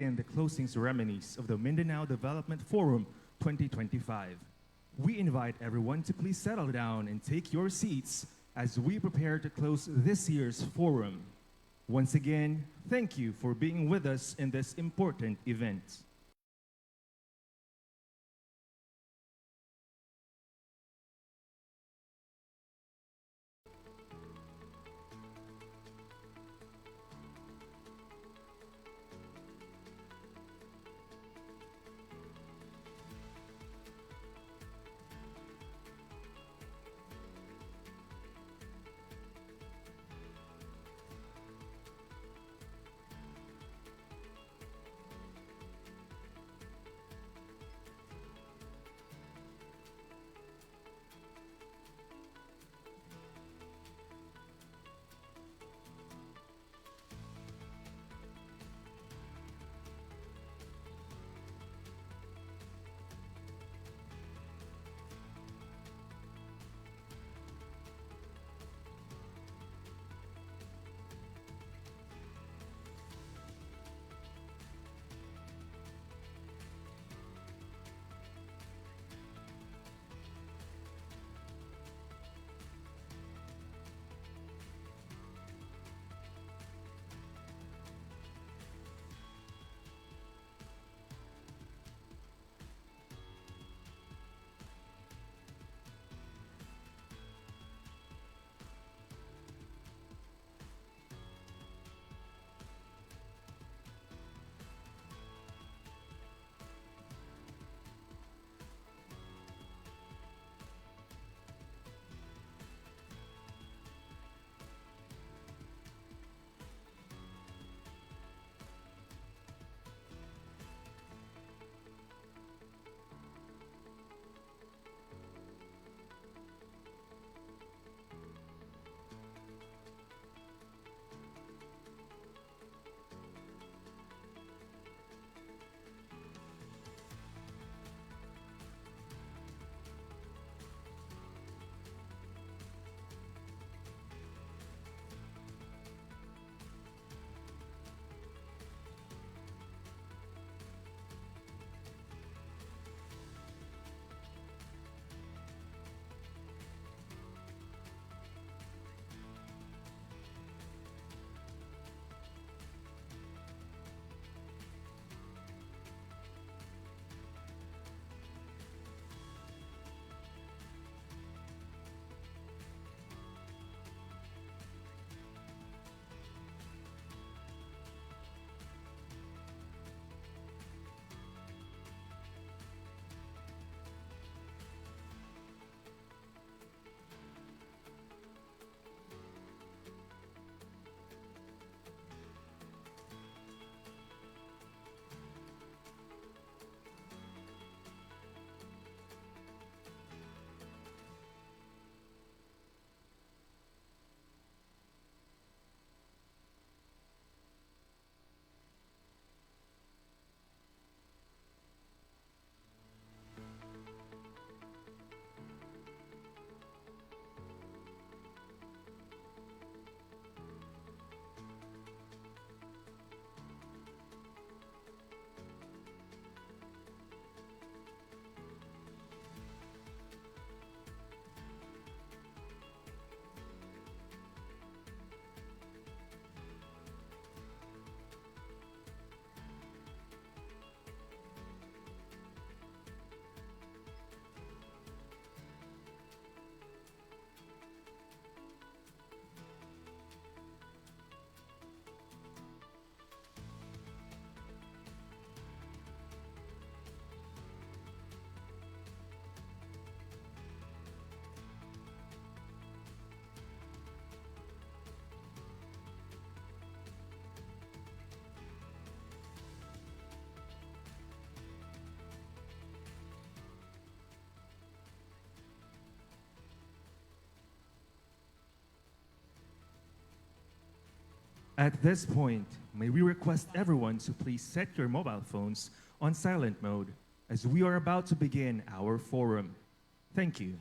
in the closing ceremonies of the Mindanao Development Forum 2025. We invite everyone to please settle down and take your seats as we prepare to close this year's forum. Once again, thank you for being with us in this important event. At this point, may we request everyone to please set your mobile phones on silent mode as we are about to begin our forum. Thank you.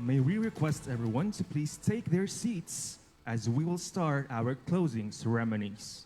may we request everyone to please take their seats as we will start our closing ceremonies.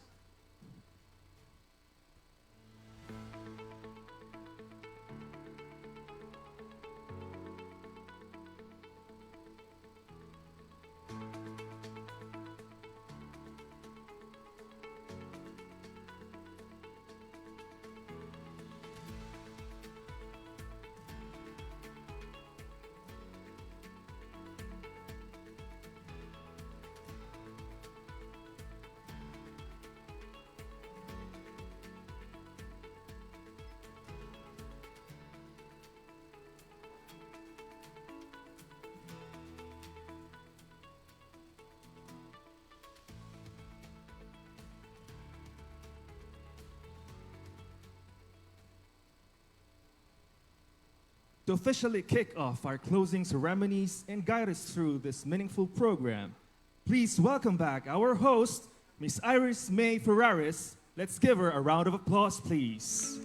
To officially kick off our closing ceremonies and guide us through this meaningful program, please welcome back our host, Miss Iris May Ferraris. Let's give her a round of applause, please.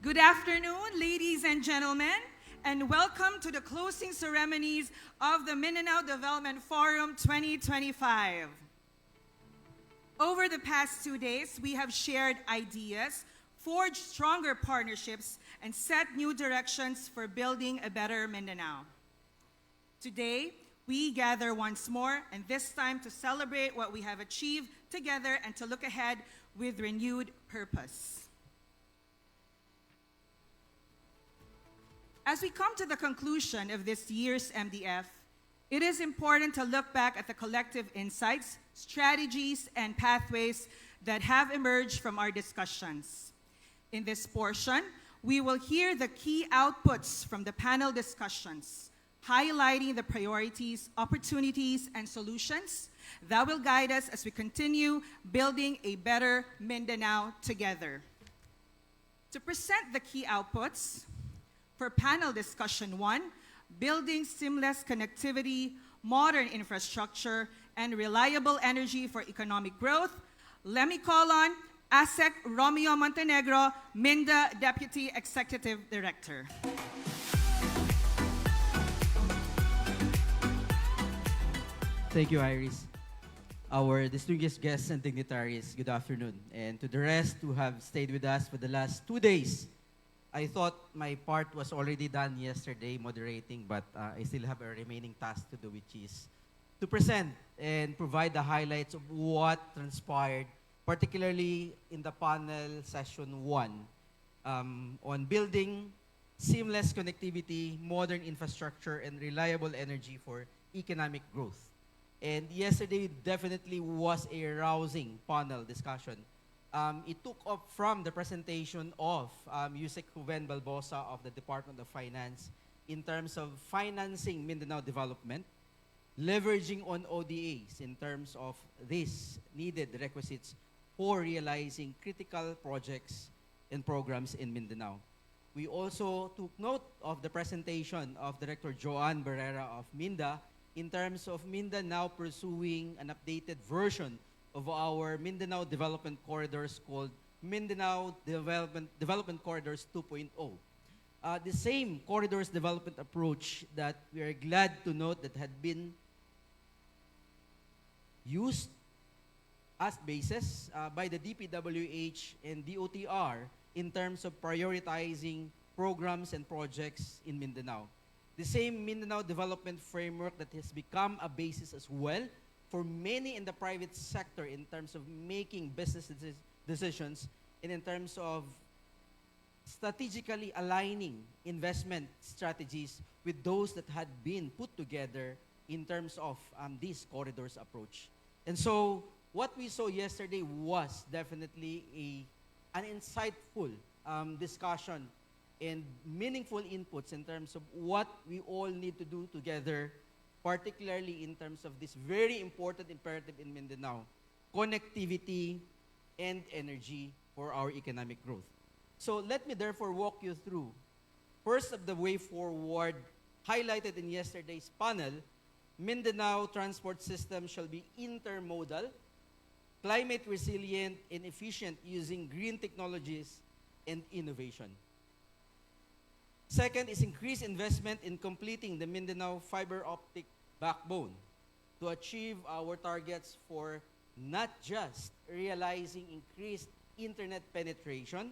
Good afternoon, ladies and gentlemen, and welcome to the closing ceremonies of the Mindanao Development Forum 2025. Over the past 2 days, we have shared ideas, forged stronger partnerships, and set new directions for building a better Mindanao. Today, we gather once more, and this time to celebrate what we have achieved together and to look ahead with renewed purpose. As we come to the conclusion of this year's MDF, it is important to look back at the collective insights, strategies, and pathways that have emerged from our discussions. In this portion, we will hear the key outputs from the panel discussions, highlighting the priorities, opportunities, and solutions that will guide us as we continue building a better Mindanao together. To present the key outputs, for panel discussion 1, building seamless connectivity, modern infrastructure, and reliable energy for economic growth, let me call on ASEC Romeo Montenegro, Minda Deputy Executive Director. Thank you, Iris. Our distinguished guests and dignitaries, good afternoon. And to the rest who have stayed with us for the last 2 days, I thought my part was already done yesterday, moderating, but I still have a remaining task to do, which is to present and provide the highlights of what transpired, particularly in the panel session 1, on building seamless connectivity, modern infrastructure, and reliable energy for economic growth. And yesterday definitely was a rousing panel discussion. It took up from the presentation of Yusek Juven Balbosa of the Department of Finance in terms of financing Mindanao development, leveraging on ODAs in terms of these needed requisites for realizing critical projects and programs in Mindanao. We also took note of the presentation of Director Joanne Barrera of Minda in terms of Minda now pursuing an updated version of our Mindanao Development Corridors called Mindanao Development Corridors 2.0. The same corridors development approach that we are glad to note that had been used as basis by the DPWH and DOTR in terms of prioritizing programs and projects in Mindanao. The same Mindanao Development Framework that has become a basis as well for many in the private sector in terms of making business decisions and in terms of strategically aligning investment strategies with those that had been put together in terms of this corridors approach. And so what we saw yesterday was definitely an insightful discussion and meaningful inputs in terms of what we all need to do together, particularly in terms of this very important imperative in Mindanao, connectivity and energy for our economic growth. So let me therefore walk you through first of the way forward highlighted in yesterday's panel Mindanao transport system shall be intermodal, climate resilient, and efficient using green technologies and innovation. Second is increased investment in completing the Mindanao fiber optic backbone to achieve our targets for not just realizing increased internet penetration,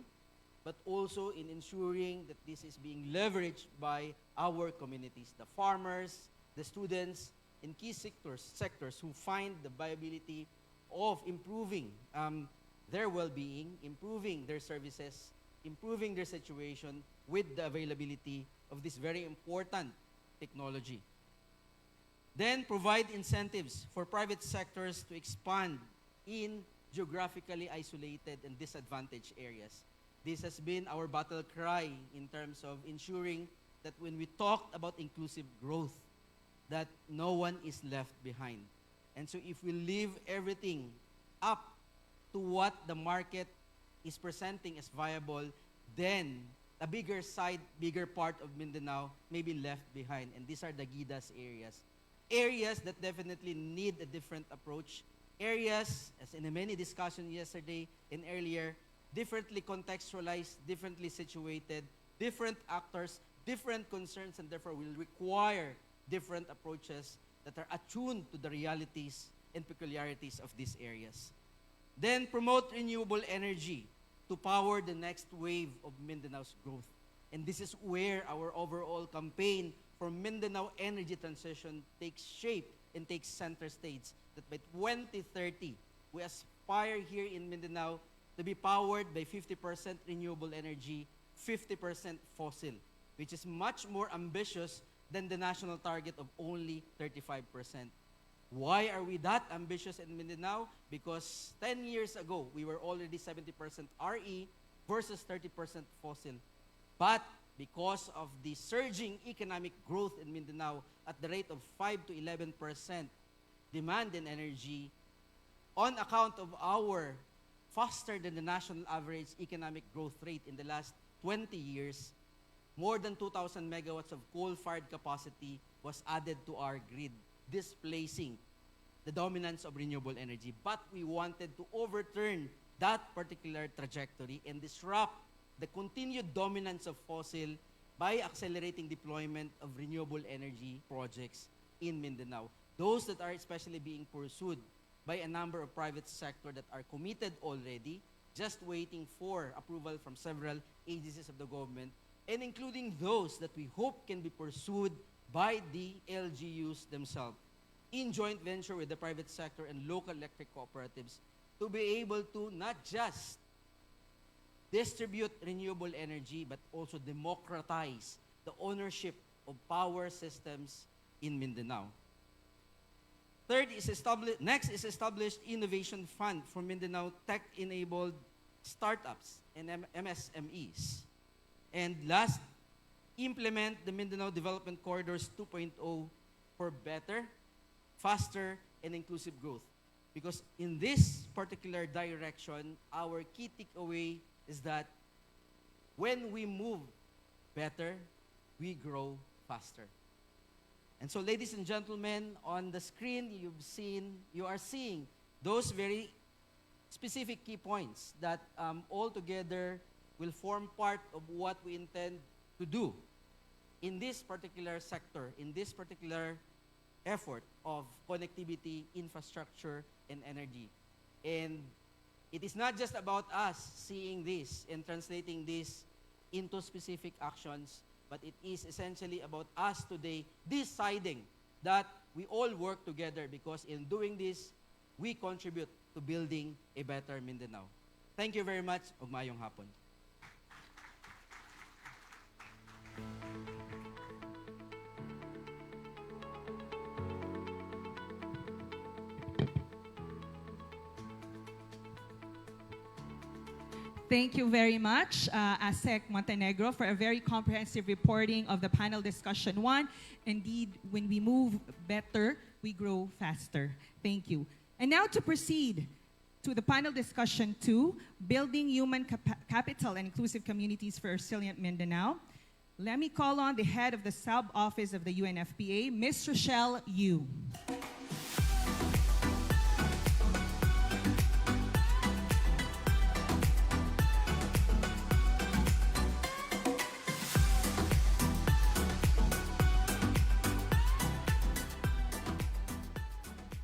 but also in ensuring that this is being leveraged by our communities, the farmers, the students, in key sectors who find the viability of improving their well-being, improving their services, improving their situation with the availability of this very important technology. Then provide incentives for private sectors to expand in geographically isolated and disadvantaged areas. This has been our battle cry in terms of ensuring that when we talk about inclusive growth, that no one is left behind. And so if we leave everything up to what the market is presenting as viable, then a bigger side, bigger part of Mindanao may be left behind. And these are the GIDAS areas. Areas that definitely need a different approach. Areas, as in many discussions yesterday and earlier, differently contextualized, differently situated, different actors, different concerns, and therefore will require different approaches that are attuned to the realities and peculiarities of these areas. Then promote renewable energy to power the next wave of Mindanao's growth. And this is where our overall campaign for Mindanao energy transition takes shape and takes center stage. That by 2030, we aspire here in Mindanao to be powered by 50% renewable energy, 50% fossil, which is much more ambitious than the national target of only 35%. Why are we that ambitious in Mindanao? Because 10 years ago, we were already 70% RE versus 30% fossil. But because of the surging economic growth in Mindanao at the rate of 5 to 11% demand in energy, on account of our faster than the national average economic growth rate in the last 20 years, more than 2,000 megawatts of coal-fired capacity was added to our grid, displacing the dominance of renewable energy. But we wanted to overturn that particular trajectory and disrupt the continued dominance of fossil by accelerating deployment of renewable energy projects in Mindanao. Those that are especially being pursued by a number of private sector that are committed already, just waiting for approval from several agencies of the government, and including those that we hope can be pursued by the LGUs themselves in joint venture with the private sector and local electric cooperatives to be able to not just distribute renewable energy but also democratize the ownership of power systems in Mindanao. Next is established Innovation Fund for Mindanao tech-enabled startups and MSMEs. And last, implement the Mindanao Development Corridors 2.0 for better, faster, and inclusive growth. Because in this particular direction, our key takeaway is that when we move better, we grow faster. And so, ladies and gentlemen, on the screen, you are seeing those very specific key points that all together will form part of what we intend to do in this particular sector, in this particular effort of connectivity, infrastructure, and energy. And it is not just about us seeing this and translating this into specific actions, but it is essentially about us today deciding that we all work together, because in doing this, we contribute to building a better Mindanao. Thank you very much. Ugmayong hapon. Thank you very much, ASEC Montenegro, for a very comprehensive reporting of the panel discussion 1. Indeed, when we move better, we grow faster. Thank you. And now to proceed to the panel discussion 2, Building Human Capital and Inclusive Communities for a Resilient Mindanao. Let me call on the head of the sub-office of the UNFPA, Ms. Rochelle Yu.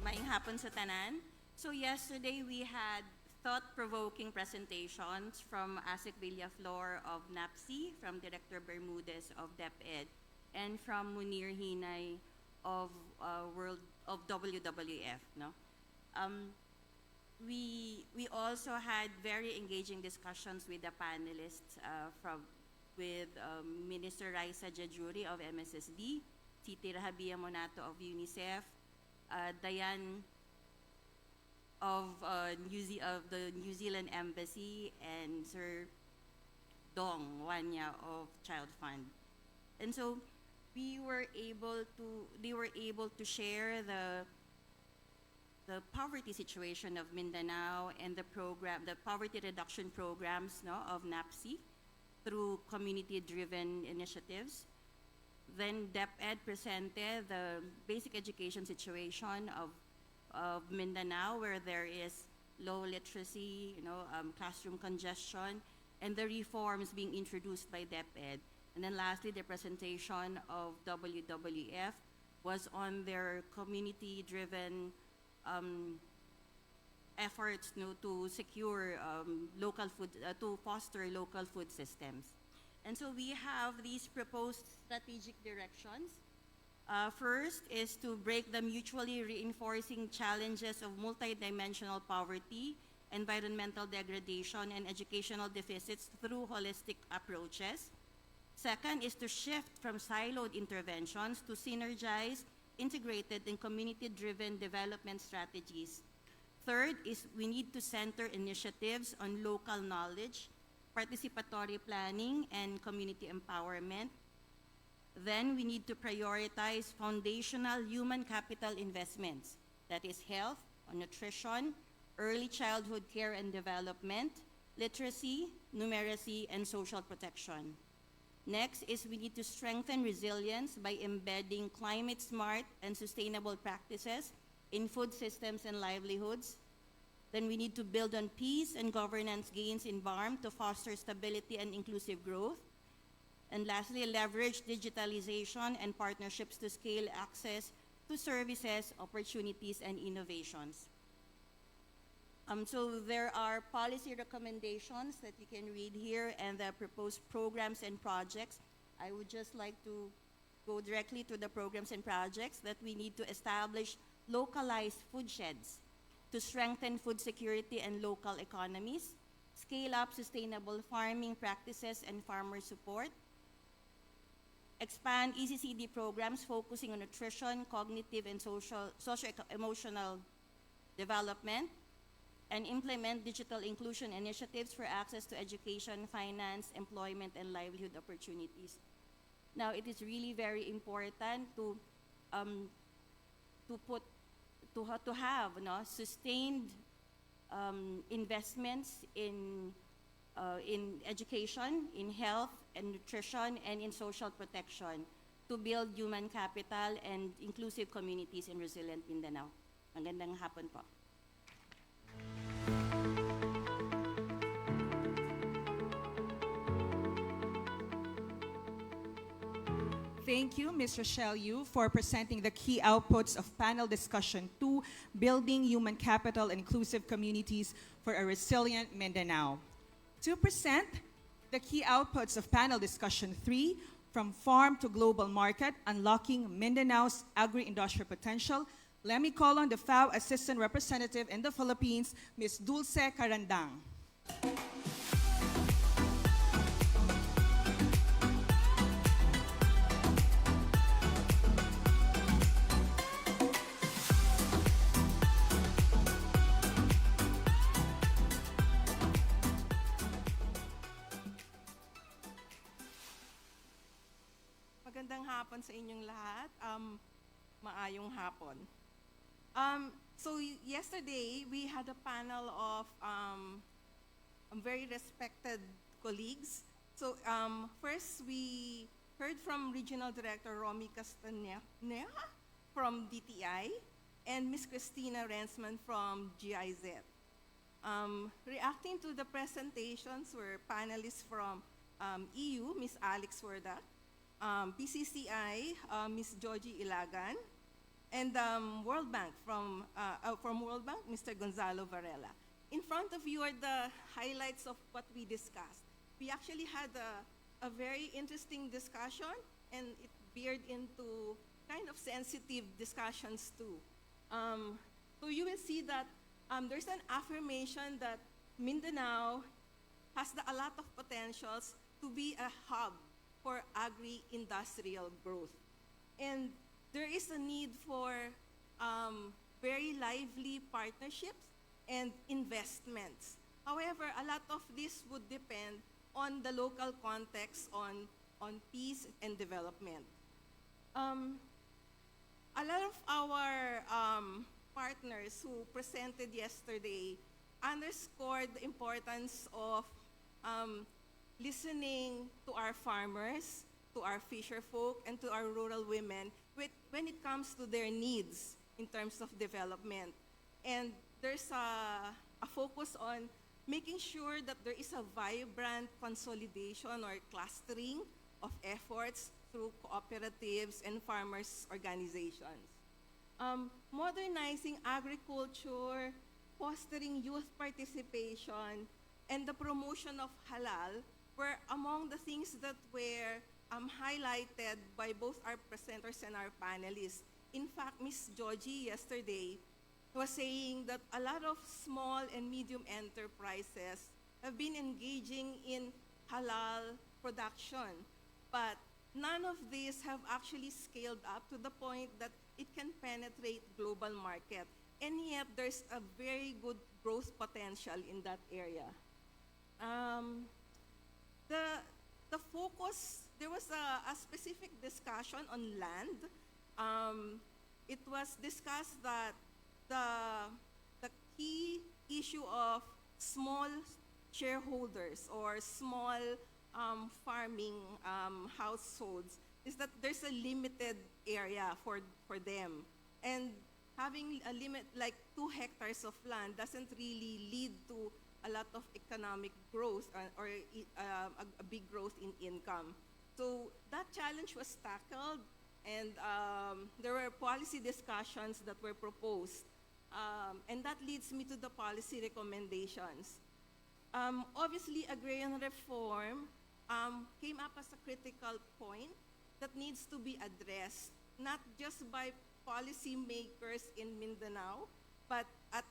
Maayong hapon sa tanan. So yesterday we had thought-provoking presentations from Asik Villaflor of NAPSI, from Director Bermudez of DepEd, and from Munir Hinay of WWF. No, we also had very engaging discussions with the panelists with Minister Raisa Jajuri of MSSD, Titi Rahabia Monato of UNICEF, Diane of the New Zealand Embassy, and Sir Dong Wanya of Child Fund. And so they were able to share the poverty situation of Mindanao and the poverty reduction programs, no, of NAPSI through community-driven initiatives. Then DepEd presented the basic education situation of Mindanao, where there is low literacy, classroom congestion, and the reforms being introduced by DepEd. And then lastly, the presentation of WWF was on their community-driven efforts to secure local food, to foster local food systems. And so we have these proposed strategic directions. First is to break the mutually reinforcing challenges of multidimensional poverty, environmental degradation, and educational deficits through holistic approaches. Second is to shift from siloed interventions to synergize, integrated, and community-driven development strategies. Third is we need to center initiatives on local knowledge, participatory planning, and community empowerment. Then we need to prioritize foundational human capital investments, that is health, nutrition, early childhood care and development, literacy, numeracy, and social protection. Next is we need to strengthen resilience by embedding climate-smart and sustainable practices in food systems and livelihoods. Then we need to build on peace and governance gains in BARM to foster stability and inclusive growth. And lastly, leverage digitalization and partnerships to scale access to services, opportunities, and innovations. So there are policy recommendations that you can read here and the proposed programs and projects. I would just like to go directly to the programs and projects that we need to establish localized food sheds to strengthen food security and local economies, scale up sustainable farming practices and farmer support, expand ECCD programs focusing on nutrition, cognitive, and socio-emotional development, and implement digital inclusion initiatives for access to education, finance, employment, and livelihood opportunities. Now, it is really very important to have sustained investments in education, in health and nutrition, and in social protection to build human capital and inclusive communities in resilient Mindanao. Magandang hapon po. Thank you, Ms. Rochelle Yu, for presenting the key outputs of panel discussion 2, Building Human Capital and Inclusive Communities for a Resilient Mindanao. To present the key outputs of panel discussion 3, From Farm to Global Market, Unlocking Mindanao's Agri-Industrial Potential, let me call on the FAO Assistant Representative in the Philippines, Ms. Dulce Carandang. Magandang hapon sa inyong lahat. Maayong hapon. So yesterday, we had a panel of very respected colleagues. So first, we heard from Regional Director Romy Castaneja from DTI and Ms. Christina Rensman from GIZ. Reacting to the presentations were panelists from EU, Ms. Alex Werda, PCCI, Ms. Georgie Ilagan, and World Bank from World Bank, Mr. Gonzalo Varela. In front of you are the highlights of what we discussed. We actually had a very interesting discussion, and it veered into kind of sensitive discussions too. So you will see that there's an affirmation that Mindanao has a lot of potentials to be a hub for agri-industrial growth. And there is a need for very lively partnerships and investments. However, a lot of this would depend on the local context on peace and development. A lot of our partners who presented yesterday underscored the importance of listening to our farmers, to our fisher folk, and to our rural women when it comes to their needs in terms of development. And there's a focus on making sure that there is a vibrant consolidation or clustering of efforts through cooperatives and farmers' organizations. Modernizing agriculture, fostering youth participation, and the promotion of halal were among the things that were highlighted by both our presenters and our panelists. In fact, Ms. Georgie yesterday was saying that a lot of small and medium enterprises have been engaging in halal production, but none of these have actually scaled up to the point that it can penetrate global market. And yet, there's a very good growth potential in that area. The focus, there was a specific discussion on land. It was discussed that the key issue of small shareholders or small farming households is that there's a limited area for them. And having a limit, like 2 hectares of land, doesn't really lead to a lot of economic growth or a big growth in income. So that challenge was tackled, and there were policy discussions that were proposed. And that leads me to the policy recommendations. Obviously, agrarian reform came up as a critical point that needs to be addressed, not just by policymakers in Mindanao, but at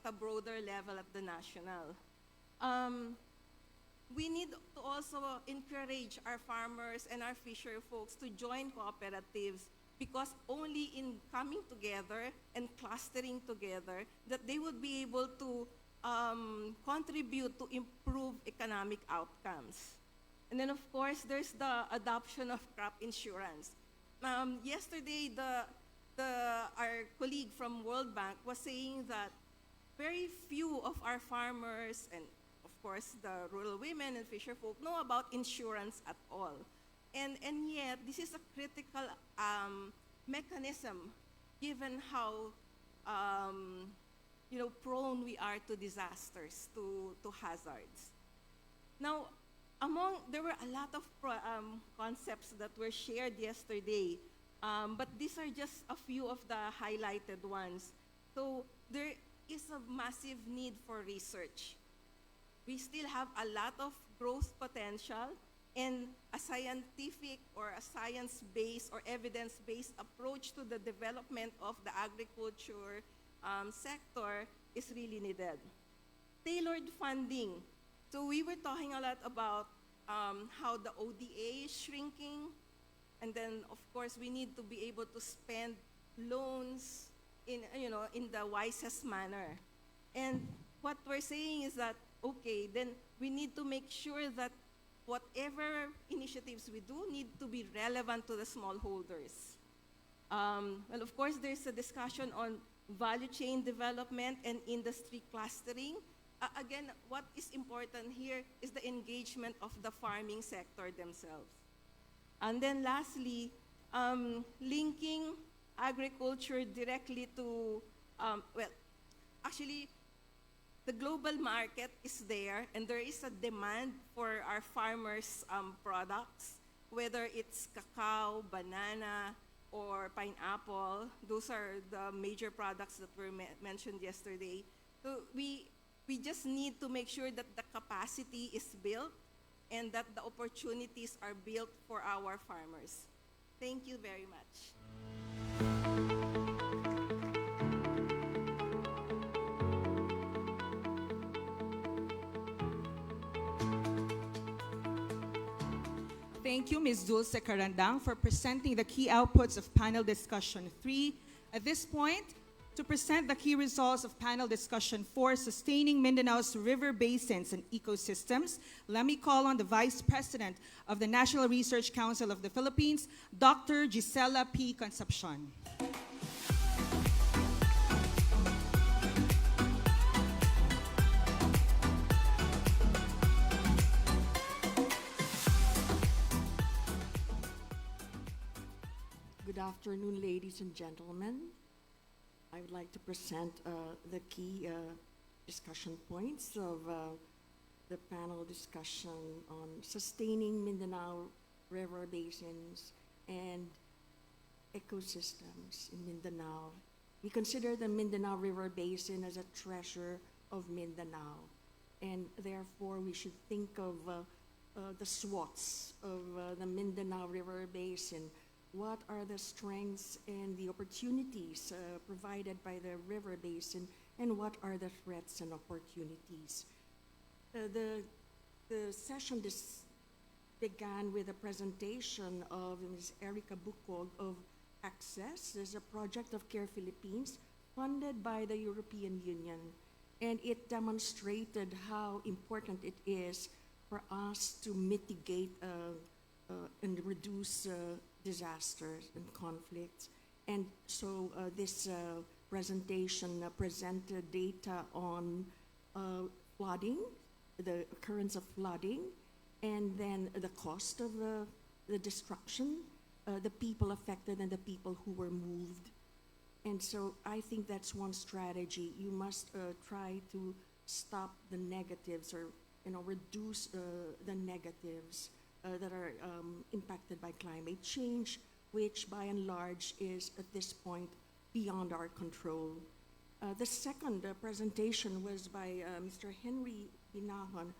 a broader level at the national. We need to also encourage our farmers and our fisher folks to join cooperatives, because only in coming together and clustering together that they would be able to contribute to improve economic outcomes. And then, of course, there's the adoption of crop insurance. Yesterday, our colleague from World Bank was saying that very few of our farmers and, of course, the rural women and fisher folk know about insurance at all. And yet, this is a critical mechanism, given how prone we are to disasters, to hazards. Now, there were a lot of concepts that were shared yesterday, but these are just a few of the highlighted ones. So there is a massive need for research. We still have a lot of growth potential, and a scientific or a science-based or evidence-based approach to the development of the agriculture sector is really needed. Tailored funding. So we were talking a lot about how the ODA is shrinking, and then of course we need to be able to spend loans in the wisest manner. And what we're saying is that, okay, then we need to make sure that whatever initiatives we do need to be relevant to the smallholders. Well, of course, there's a discussion on value chain development and industry clustering. Again, what is important here is the engagement of the farming sector themselves. And then lastly, linking agriculture directly to, well, actually, the global market is there, and there is a demand for our farmers' products, whether it's cacao, banana, or pineapple. Those are the major products that were mentioned yesterday. So we just need to make sure that the capacity is built and that the opportunities are built for our farmers. Thank you very much. Thank you, Ms. Dulce Carandang, for presenting the key outputs of panel discussion 3. At this point, to present the key results of panel discussion 4, Sustaining Mindanao's River Basins and Ecosystems, let me call on the Vice President of the National Research Council of the Philippines, Dr. Gisela P. Concepcion. Good afternoon, ladies and gentlemen. I would like to present the key discussion points of the panel discussion on sustaining Mindanao river basins and ecosystems in Mindanao. We consider the Mindanao River Basin as a treasure of Mindanao, and therefore we should think of the SWOTs of the Mindanao River Basin. What are the strengths and the opportunities provided by the river basin, and what are the threats and opportunities? The session began with a presentation of Ms. Erica Bucog of Access. There's a project of CARE Philippines funded by the European Union, and it demonstrated how important it is for us to mitigate and reduce disasters and conflicts. And so this presentation presented data on flooding, the occurrence of flooding, and then the cost of the destruction, the people affected and the people who were moved. And so I think that's one strategy. You must try to stop the negatives, or reduce the negatives that are impacted by climate change, which by and large is at this point beyond our control. The second presentation was by Mr. Henry Binahon,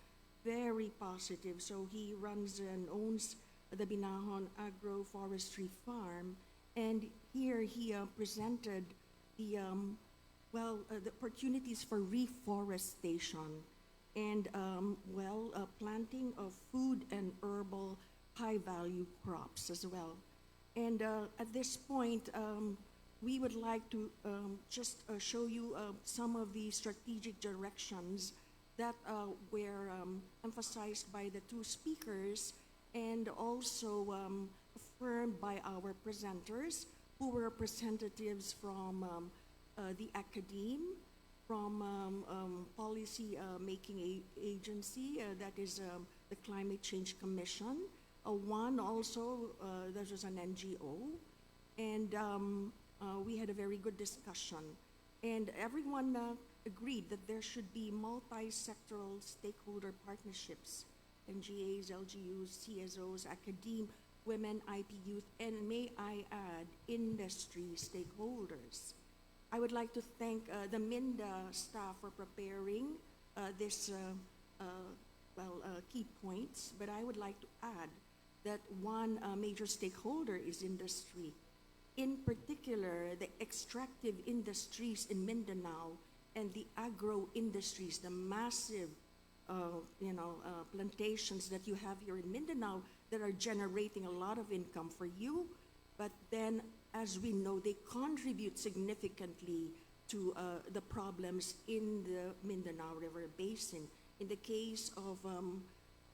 very positive. So he runs and owns the Binahon Agroforestry Farm, and here he presented the opportunities for reforestation and planting of food and herbal high-value crops as well. And at this point, we would like to just show you some of the strategic directions that were emphasized by the two speakers, and also affirmed by our presenters, who were representatives from the academe, from policy making agency, that is the Climate Change Commission, one also, that was an NGO, and we had a very good discussion. And everyone agreed that there should be multi-sectoral stakeholder partnerships, NGAs, LGUs, CSOs, academe, women, IP youth, and may I add, industry stakeholders. I would like to thank the MINDA staff for preparing this key points, but I would like to add that one major stakeholder is industry. In particular, the extractive industries in Mindanao and the agro industries, the massive plantations that you have here in Mindanao that are generating a lot of income for you, but then, as we know, they contribute significantly to the problems in the Mindanao River Basin. In the case of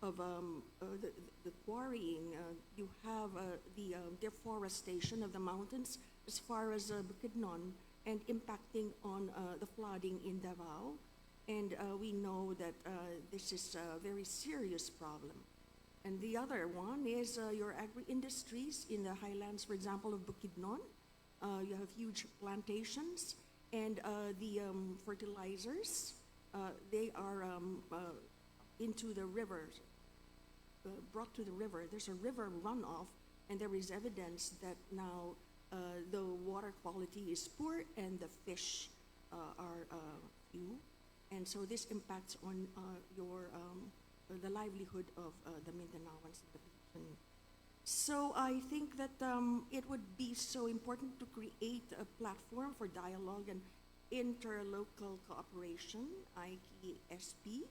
the quarrying, you have the deforestation of the mountains as far as Bukidnon, and impacting on the flooding in Davao. And we know that this is a very serious problem. And the other one is your agri-industries in the highlands, for example, of Bukidnon. You have huge plantations, and the fertilizers, they are into the rivers, brought to the river. There's a river runoff, and there is evidence that now the water quality is poor and the fish are few. And so this impacts on the livelihood of the Mindanaoans in the region. So I think that it would be so important to create a platform for dialogue and interlocal cooperation, IKSP.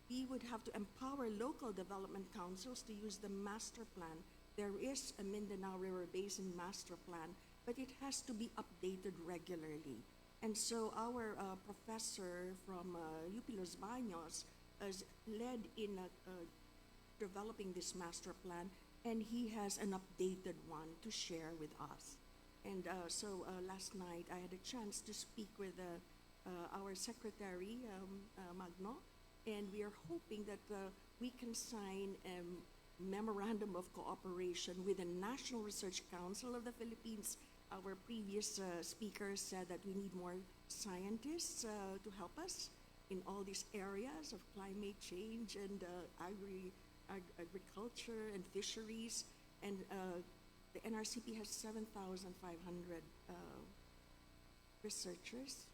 We would have to empower local development councils to use the master plan. There is a Mindanao River Basin master plan, but it has to be updated regularly. And so our professor from UP Los Baños has led in developing this master plan, and he has an updated one to share with us. And so last night I had a chance to speak with our secretary, Magno, and we are hoping that we can sign a memorandum of cooperation with the National Research Council of the Philippines. Our previous speaker said that we need more scientists to help us in all these areas of climate change and agriculture and fisheries. And the NRCP has 7,500 researchers.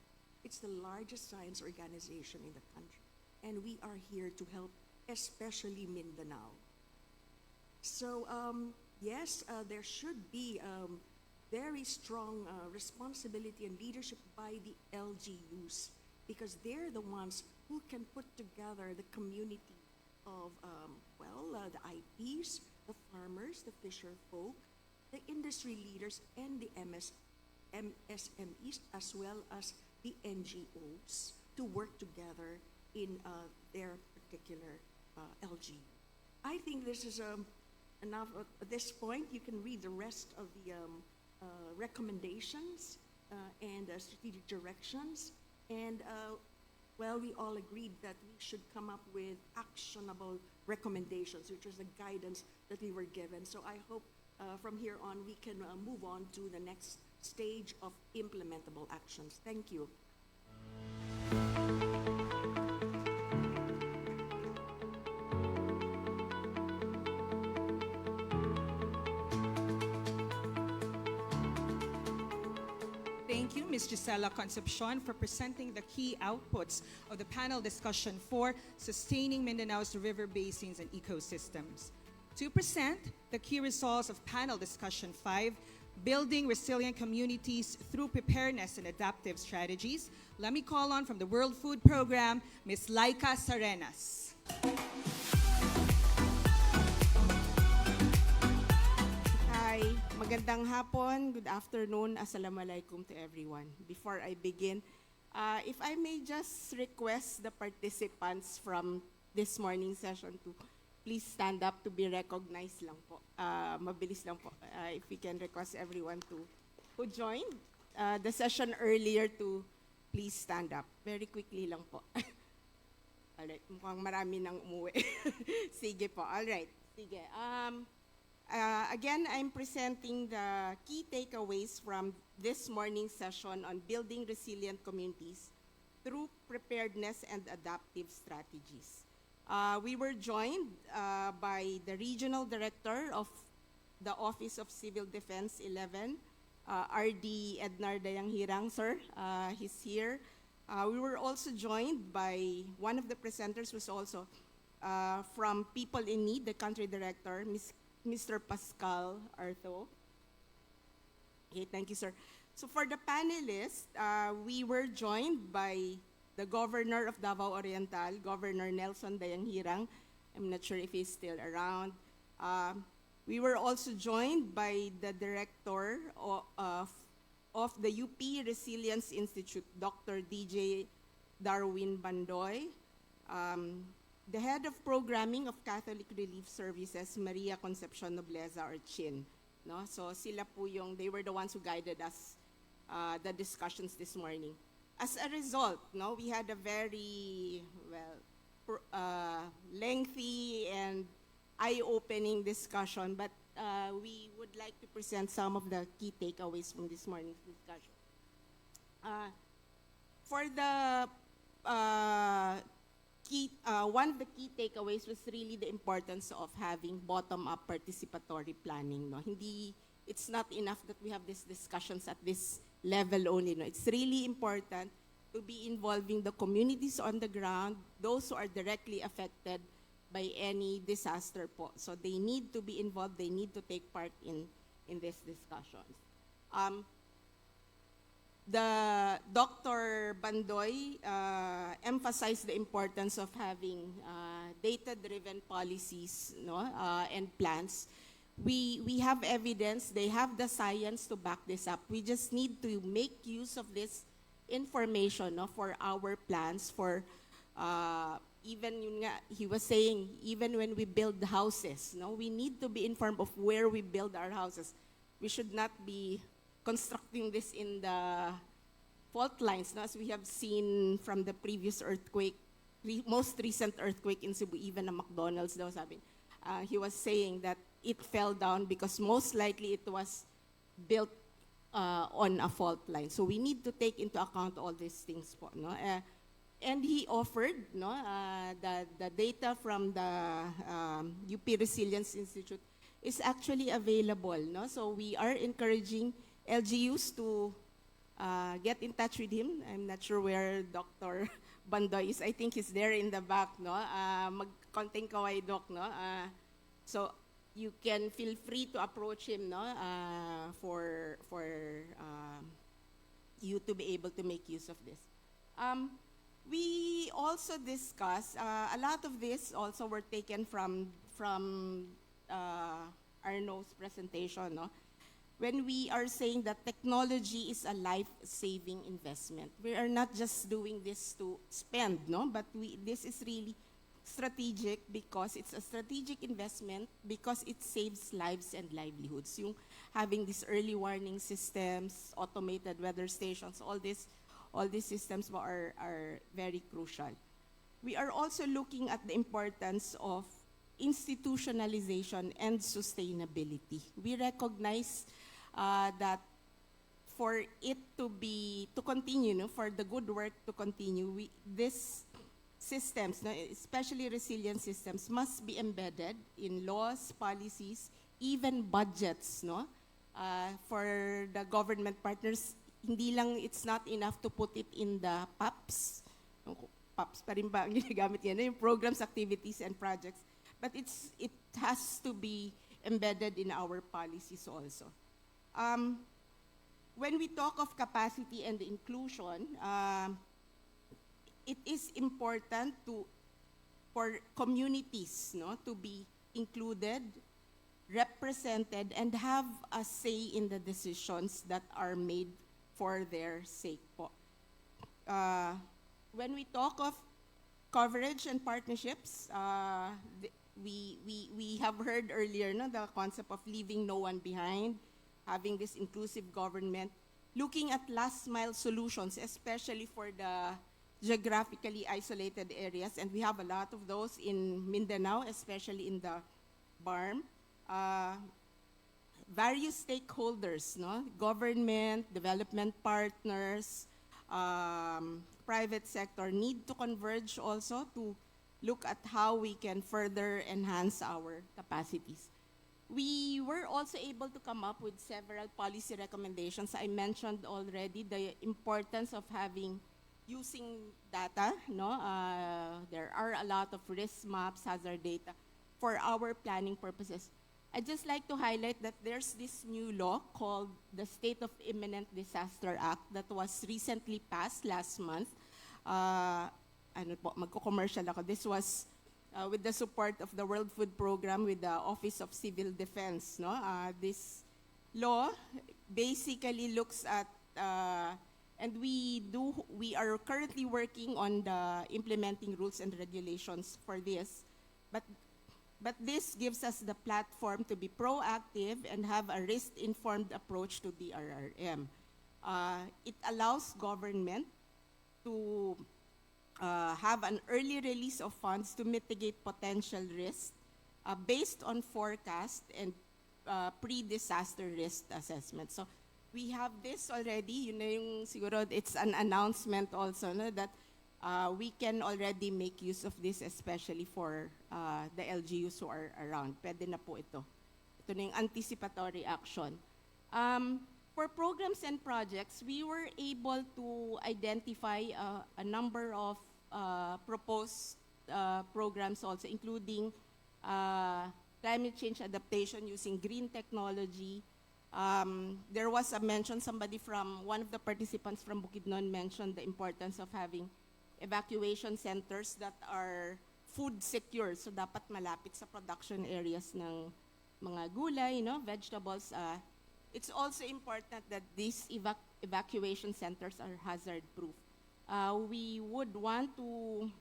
It's the largest science organization in the country. And we are here to help, especially Mindanao. So yes, there should be very strong responsibility and leadership by the LGUs, because they're the ones who can put together the community of, the IPs, the farmers, the fisher folk, the industry leaders, and the MSMEs, as well as the NGOs, to work together in their particular LGU. I think this is enough at this point. You can read the rest of the recommendations and strategic directions. And we all agreed that we should come up with actionable recommendations, which was the guidance that we were given. So I hope from here on we can move on to the next stage of implementable actions. Thank you. Thank you, Ms. Gisela Concepcion, for presenting the key outputs of the panel discussion for Sustaining Mindanao's River Basins and Ecosystems. To present the key results of panel discussion 5, Building Resilient Communities Through Preparedness and Adaptive Strategies, let me call on from the World Food Program, Ms. Laika Sarenas. Hi, magandang hapon, good afternoon, assalamualaikum to everyone. Before I begin, if I may just request the participants from this morning session to please stand up to be recognized lang po. Mabilis lang po. If we can request everyone who joined the session earlier to please stand up. Very quickly lang po. Alright, mukhang marami nang umuwi. Sige po, alright. Sige. Again, I'm presenting the key takeaways from this morning's session on building resilient communities through preparedness and adaptive strategies. We were joined by the Regional Director of the Office of Civil Defense 11, RD Ednar Dayanghirang, sir. He's here. We were also joined by one of the presenters who's also from People in Need, the Country Director, Mr. Pascal Artho. Okay, thank you, sir. So for the panelists, we were joined by the Governor of Davao Oriental, Governor Nelson Dayanghirang. I'm not sure if he's still around. We were also joined by the Director of the UP Resilience Institute, Dr. DJ Darwin Bandoy. The Head of Programming of Catholic Relief Services, Maria Concepcion Nobleza, or CHIN. No? So sila po they were the ones who guided us the discussions this morning. As a result, we had a very, lengthy and eye-opening discussion, but we would like to present some of the key takeaways from this morning's discussion. For the one of the key takeaways was really the importance of having bottom-up participatory planning. No? It's not enough that we have these discussions at this level only. No? It's really important to be involving the communities on the ground, those who are directly affected by any disaster po. So they need to be involved, they need to take part in these discussions. The Dr. Bandoy emphasized the importance of having data-driven policies, no, and plans. We have evidence, they have the science to back this up. We just need to make use of this information, no, for our plans, for even yun nga, he was saying, even when we build houses, no, we need to be informed of where we build our houses. We should not be constructing this in the fault lines, no, as we have seen from the previous earthquake, most recent earthquake in Cebu, even a McDonald's daw sabi. He was saying that it fell down because most likely it was built on a fault line. So we need to take into account all these things po, no? And he offered, no, the data from the UP Resilience Institute is actually available, no? So we are encouraging LGUs to get in touch with him. I'm not sure where Dr. Bandoy is. I think he's there in the back, no? Mag-konting kaway, Doc, no? So you can feel free to approach him, no? For you to be able to make use of this. We also discussed, a lot of this also were taken from Arno's presentation, no? When we are saying that technology is a life-saving investment, we are not just doing this to spend, no? But this is really strategic because it's a strategic investment because it saves lives and livelihoods. Yung having these early warning systems, automated weather stations, all these systems are very crucial. We are also looking at the importance of institutionalization and sustainability. We recognize that for it to continue, no, for the good work to continue, these systems, no, especially resilient systems, must be embedded in laws, policies, even budgets, no, for the government partners. Hindi lang, it's not enough to put it in the PAPs. PAPs pa rin ba ang ginagamit yan, yung programs, activities, and projects. But it has to be embedded in our policies also. When we talk of capacity and inclusion, it is important for communities, no, to be included, represented, and have a say in the decisions that are made for their sake po. When we talk of coverage and partnerships, we have heard earlier, no, the concept of leaving no one behind, having this inclusive government, looking at last mile solutions, especially for the geographically isolated areas, and we have a lot of those in Mindanao, especially in the BARM. Various stakeholders, no? Government, development partners, private sector need to converge also to look at how we can further enhance our capacities. We were also able to come up with several policy recommendations. I mentioned already the importance of using data, no? There are a lot of risk maps, hazard data for our planning purposes. I'd just like to highlight that there's this new law called the State of Imminent Disaster Act that was recently passed last month. Magko-commercial ako. This was with the support of the World Food Program with the Office of Civil Defense. No? This law basically looks at, and we are currently working on the implementing rules and regulations for this. But this gives us the platform to be proactive and have a risk-informed approach to DRRM. It allows government to have an early release of funds to mitigate potential risks based on forecast and pre-disaster risk assessment. So we have this already. Yun na yung siguro it's an announcement also no, that we can already make use of this, especially for the LGUs who are around. Pwede na po ito. Ito na yung anticipatory action. For programs and projects, we were able to identify a number of proposed programs also, including climate change adaptation using green technology. There was a mention, one of the participants from Bukidnon mentioned the importance of having evacuation centers that are food secure. So dapat malapit sa production areas ng mga gulay, vegetables. It's also important that these evacuation centers are hazard proof. We would want to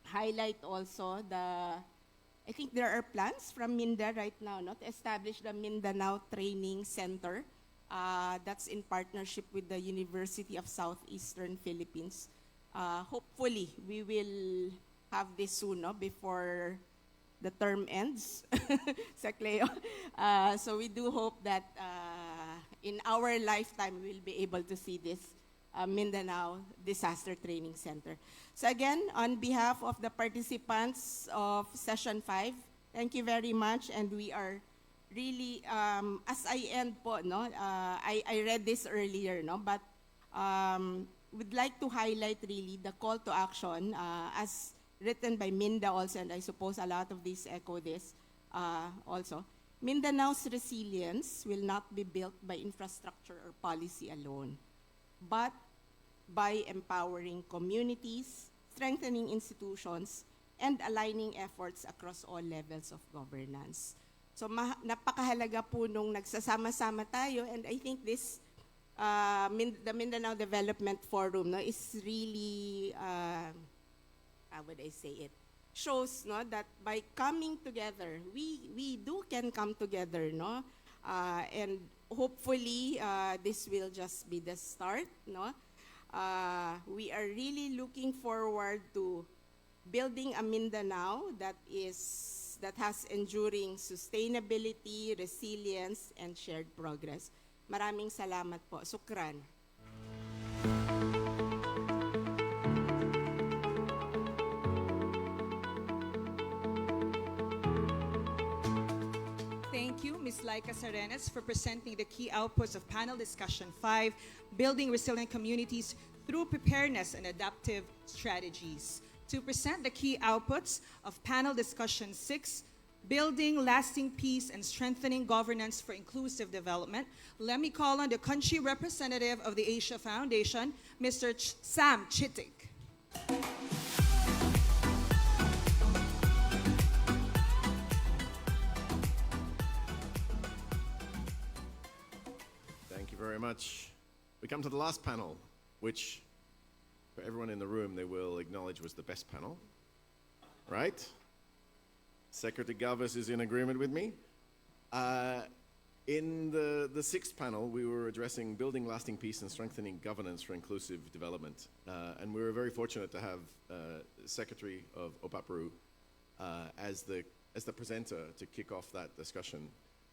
highlight also I think there are plans from MINDA right now to establish the Mindanao Training Center. That's in partnership with the University of Southeastern Philippines. Hopefully, we will have this soon, before the term ends sa Cleo. So we do hope that in our lifetime, we'll be able to see this Mindanao Disaster Training Center. So again, on behalf of the participants of Session 5, thank you very much. And we are really, as I end po, I read this earlier, but would like to highlight really the call to action as written by Minda also, and I suppose a lot of these echo this also. Mindanao's resilience will not be built by infrastructure or policy alone, but by empowering communities, strengthening institutions, and aligning efforts across all levels of governance. So napakahalaga po nung nagsasama-sama tayo, and I think this, the Mindanao Development Forum is really, how would I say it, shows that by coming together, we can come together, and hopefully this will just be the start. We are really looking forward to building a Mindanao that has enduring sustainability, resilience, and shared progress. Maraming salamat po. Sukran. Thank you, Ms. Laika Sarenas, for presenting the key outputs of panel discussion 5, Building Resilient Communities Through Preparedness and Adaptive Strategies. To present the key outputs of panel discussion 6, Building Lasting Peace and Strengthening Governance for Inclusive Development, let me call on the country representative of the Asia Foundation, Mr. Sam Chittick. Thank you very much. We come to the last panel, which for everyone in the room, they will acknowledge was the best panel, right? Secretary Galvez is in agreement with me. In the sixth panel, we were addressing building lasting peace and strengthening governance for inclusive development. And we were very fortunate to have Secretary of OPAPRU as the presenter to kick off that discussion.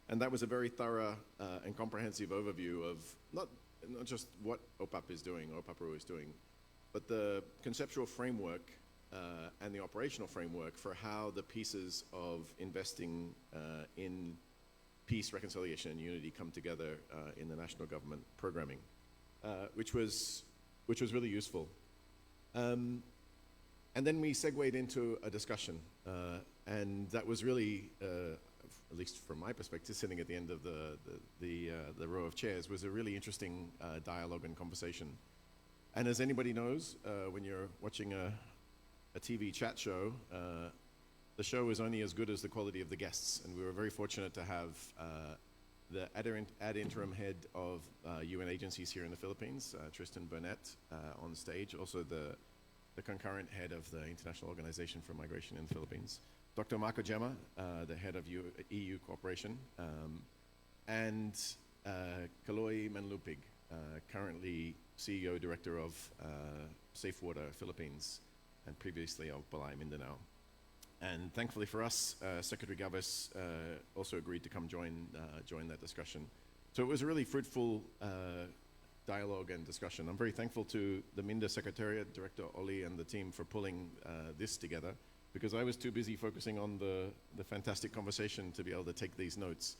And that was a very thorough and comprehensive overview of not just what OPAP is doing, OPAPRU is doing, but the conceptual framework and the operational framework for how the pieces of investing in peace, reconciliation, and unity come together in the national government programming, which was really useful. And then we segued into a discussion, and that was really, at least from my perspective, sitting at the end of the row of chairs, was a really interesting dialogue and conversation. And as anybody knows, when you're watching a TV chat show, the show is only as good as the quality of the guests. And we were very fortunate to have the ad interim head of UN agencies here in the Philippines, Tristan Burnett, on stage. Also the concurrent head of the International Organization for Migration in the Philippines. Dr. Marco Gemma, the head of EU Cooperation, and Kaloy Manlupig, currently CEO Director of Safe Water Philippines, and previously of Balai Mindanao. And thankfully for us, Secretary Gavas also agreed to come join that discussion. So it was a really fruitful dialogue and discussion. I'm very thankful to the Minda Secretariat, Director Oli, and the team for pulling this together, because I was too busy focusing on the fantastic conversation to be able to take these notes.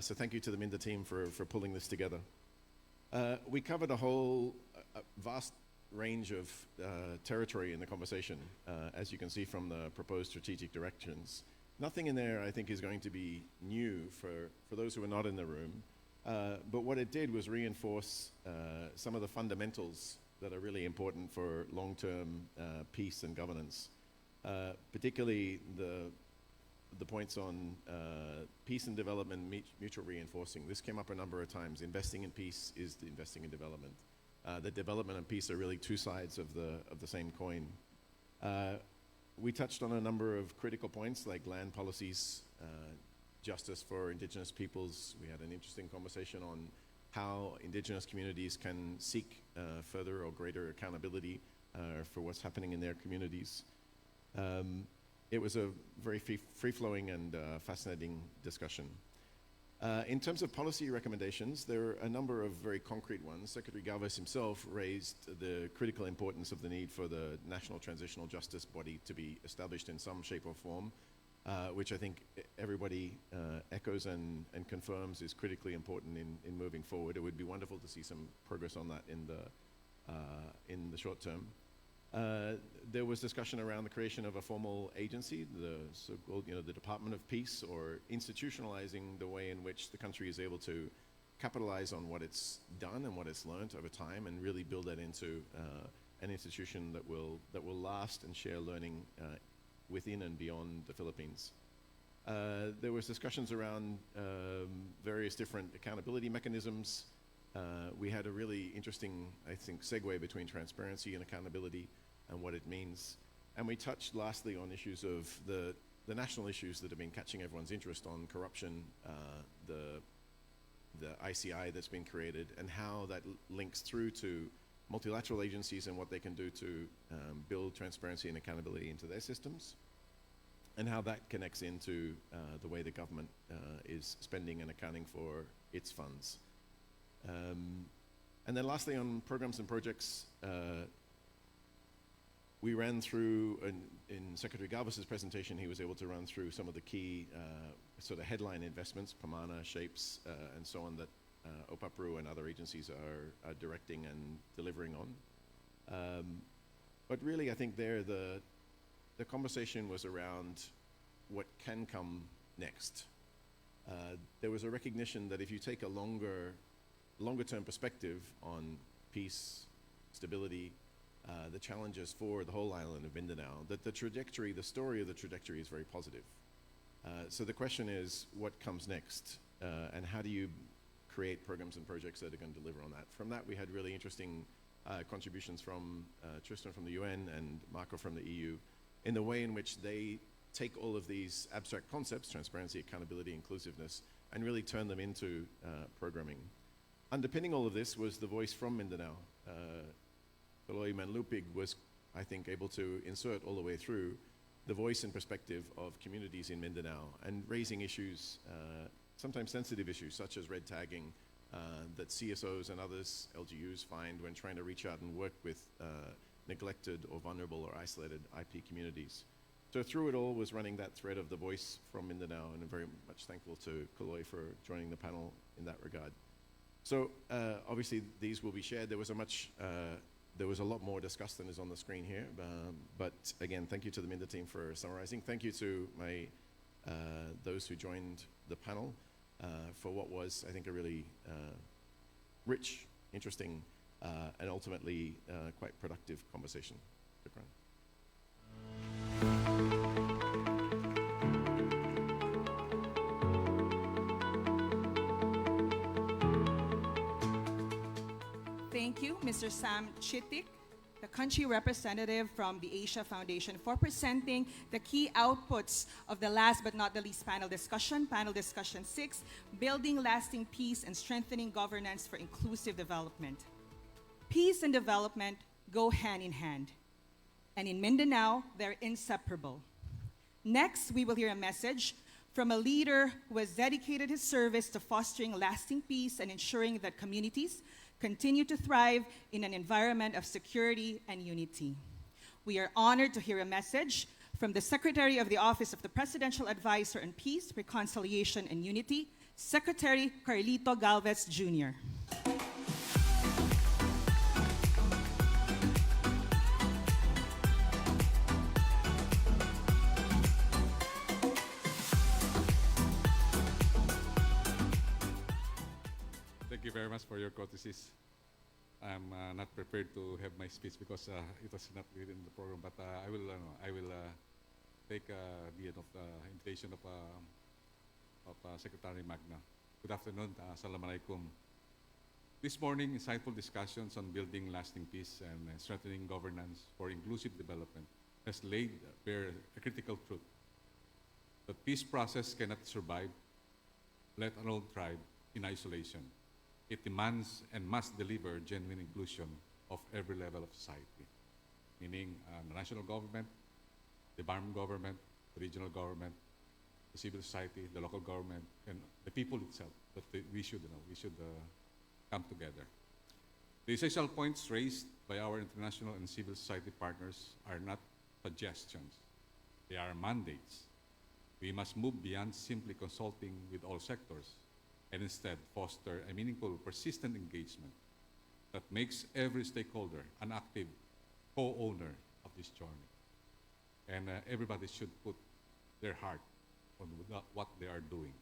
So thank you to the Minda team for pulling this together. We covered a whole vast range of territory in the conversation, as you can see from the proposed strategic directions. Nothing in there, I think, is going to be new for those who are not in the room. But what it did was reinforce some of the fundamentals that are really important for long-term peace and governance, particularly the points on peace and development, mutual reinforcing. This came up a number of times. Investing in peace is investing in development. The development and peace are really two sides of the same coin. We touched on a number of critical points like land policies, justice for Indigenous peoples. We had an interesting conversation on how Indigenous communities can seek further or greater accountability for what's happening in their communities. It was a very free-flowing and fascinating discussion. In terms of policy recommendations, there are a number of very concrete ones. Secretary Galvez himself raised the critical importance of the need for the National Transitional Justice Body to be established in some shape or form, which I think everybody echoes and confirms is critically important in moving forward. It would be wonderful to see some progress on that in the short term. There was discussion around the creation of a formal agency, the so-called, the Department of Peace, or institutionalizing the way in which the country is able to capitalize on what it's done and what it's learned over time, and really build that into an institution that will last and share learning within and beyond the Philippines. There was discussions around various different accountability mechanisms. We had a really interesting, I think, segue between transparency and accountability and what it means. And we touched lastly on issues of the national issues that have been catching everyone's interest on corruption, the ICI that's been created, and how that links through to multilateral agencies and what they can do to build transparency and accountability into their systems, and how that connects into the way the government is spending and accounting for its funds. And then lastly, on programs and projects, we ran through, in Secretary Galvez's presentation, he was able to run through some of the key sort of headline investments, PAMANA, SHAPES, and so on, that OPAPRU and other agencies are directing and delivering on. But really, I think there, the conversation was around what can come next. There was a recognition that if you take a longer-term perspective on peace, stability, the challenges for the whole island of Mindanao, that the story of the trajectory is very positive. So the question is, what comes next? And how do you create programs and projects that are going to deliver on that? From that, we had really interesting contributions from Tristan from the UN and Marco from the EU, in the way in which they take all of these abstract concepts, transparency, accountability, inclusiveness, and really turn them into programming. Underpinning all of this was the voice from Mindanao. Kaloy Manlupig was, I think, able to insert all the way through the voice and perspective of communities in Mindanao, and raising issues, sometimes sensitive issues, such as red tagging, that CSOs and others, LGUs, find when trying to reach out and work with neglected or vulnerable or isolated IP communities. So through it all was running that thread of the voice from Mindanao, and I'm very much thankful to Kaloy for joining the panel in that regard. So obviously these will be shared. There was a lot more discussed than is on the screen here, but again, thank you to the Minda team for summarizing. Thank you to those who joined the panel for what was, I think, a really rich, interesting, and ultimately quite productive conversation. Shukran. Thank you, Mr. Sam Chitik, the country representative from the Asia Foundation, for presenting the key outputs of the last but not the least panel discussion 6, Building Lasting Peace and Strengthening Governance for Inclusive Development. Peace and development go hand in hand. and in Mindanao, they're inseparable. Next, we will hear a message from a leader who has dedicated his service to fostering lasting peace and ensuring that communities continue to thrive in an environment of security and unity. We are honored to hear a message from the Secretary of the Office of the Presidential Advisor on Peace, Reconciliation, and Unity, Secretary Carlito Galvez Jr. Thank you very much for your courtesies. I'm not prepared to have my speech because it was not within the program, but I will take the invitation of Secretary Magna. Good afternoon, Assalamualaikum. This morning, insightful discussions on building lasting peace and strengthening governance for inclusive development has laid bare a critical truth. The peace process cannot survive, let alone thrive, in isolation. It demands and must deliver genuine inclusion of every level of society, meaning the national government, the department government, the regional government, the civil society, the local government, and the people itself. But we should come together. The essential points raised by our international and civil society partners are not suggestions. They are mandates. We must move beyond simply consulting with all sectors and instead foster a meaningful, persistent engagement that makes every stakeholder an active co-owner of this journey. And everybody should put their heart on what they are doing.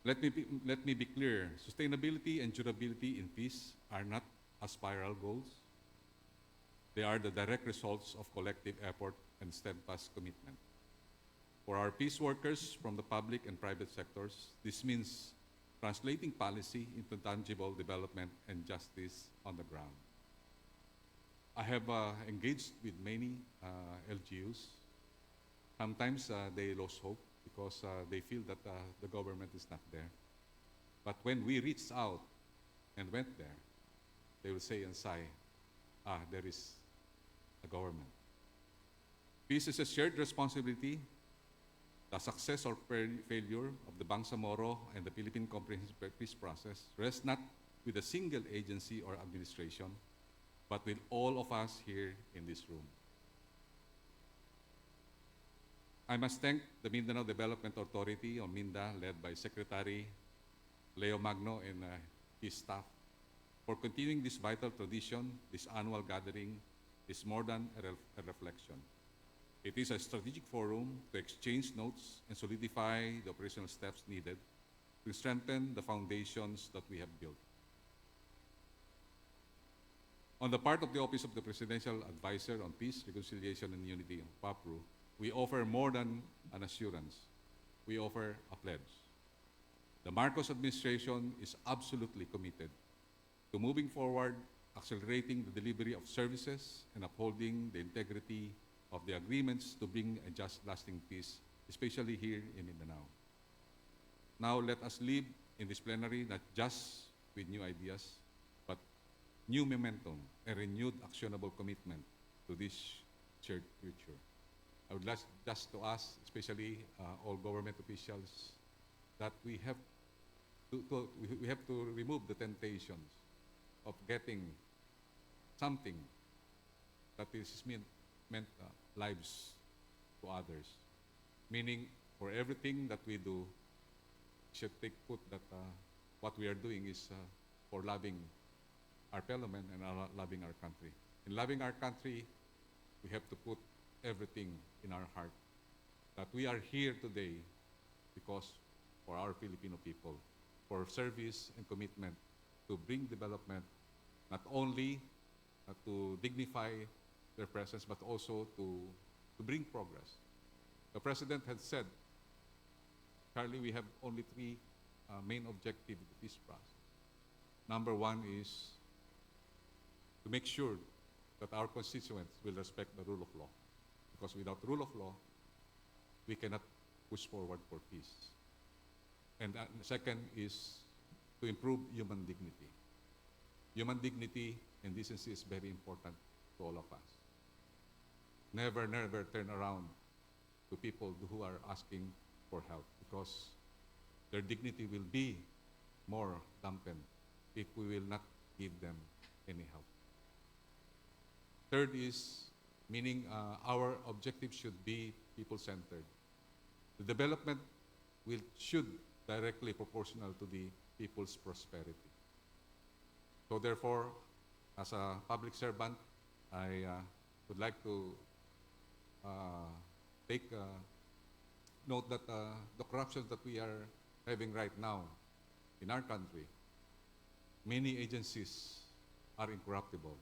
Let me be clear, sustainability and durability in peace are not aspiral goals. They are the direct results of collective effort and steadfast commitment. For our peace workers from the public and private sectors, this means translating policy into tangible development and justice on the ground. I have engaged with many LGUs. Sometimes they lose hope because they feel that the government is not there. But when we reached out and went there, they will say and sigh, there is a government. Peace is a shared responsibility. The success or failure of the Bangsamoro and the Philippine Comprehensive Peace Process rests not with a single agency or administration, but with all of us here in this room. I must thank the Mindanao Development Authority, or MINDA, led by Secretary Leo Magno and his staff, for continuing this vital tradition. This annual gathering is more than a reflection. It is a strategic forum to exchange notes and solidify the operational steps needed to strengthen the foundations that we have built. On the part of the Office of the Presidential Advisor on Peace, Reconciliation, and Unity, PAPRU, we offer more than an assurance. We offer a pledge. The Marcos administration is absolutely committed to moving forward, accelerating the delivery of services, and upholding the integrity of the agreements to bring a just, lasting peace, especially here in Mindanao. Now let us live in this plenary not just with new ideas, but new momentum and renewed actionable commitment to this shared future. I would like just to ask, especially all government officials, that we have to remove the temptations of getting something that is meant lives to others. Meaning, for everything that we do, should take put that what we are doing is for loving our fellow men and loving our country. In loving our country, we have to put everything in our heart. That we are here today because for our Filipino people, for service and commitment to bring development, not only to dignify their presence, but also to bring progress. The President had said, Charlie, we have only three main objectives of this process. Number one is to make sure that our constituents will respect the rule of law. Because without rule of law, we cannot push forward for peace. And second is to improve human dignity. Human dignity and decency is very important to all of us. never, never turn around to people who are asking for help, because their dignity will be more dampened if we will not give them any help. Third is, meaning our objective should be people-centered. The development should directly proportional to the people's prosperity. So therefore, as a public servant, I would like to take note that the corruption that we are having right now in our country, many agencies are incorruptible.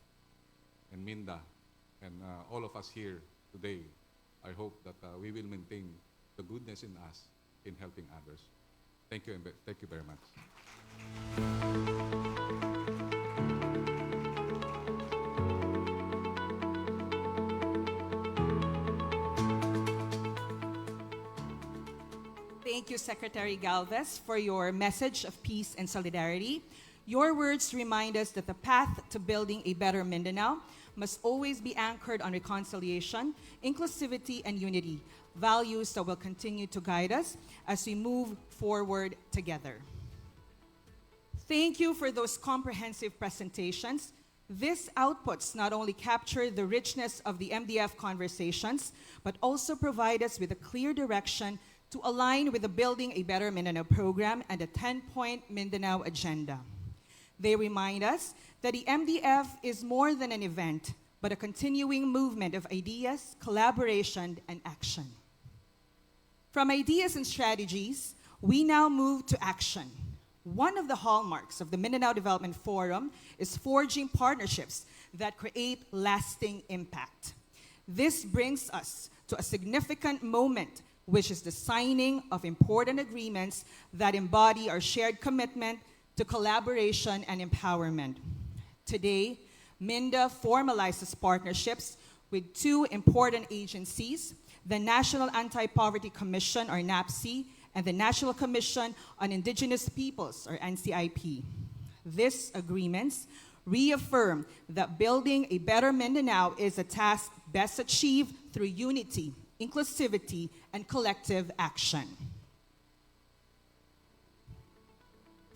And Minda and all of us here today, I hope that we will maintain the goodness in us in helping others. Thank you, and thank you very much. Thank you, Secretary Galvez, for your message of peace and solidarity. Your words remind us that the path to building a better Mindanao must always be anchored on reconciliation, inclusivity, and unity, values that will continue to guide us as we move forward together. Thank you for those comprehensive presentations. These outputs not only capture the richness of the MDF conversations, but also provide us with a clear direction to align with the Building a Better Mindanao program and the 10-point Mindanao agenda. They remind us that the MDF is more than an event, but a continuing movement of ideas, collaboration, and action. From ideas and strategies, we now move to action. One of the hallmarks of the Mindanao Development Forum is forging partnerships that create lasting impact. This brings us to a significant moment, which is the signing of important agreements that embody our shared commitment to collaboration and empowerment. Today, Minda formalizes partnerships with two important agencies, the National Anti-Poverty Commission, or NAPC, and the National Commission on Indigenous Peoples, or NCIP. These agreements reaffirm that building a better Mindanao is a task best achieved through unity, inclusivity, and collective action.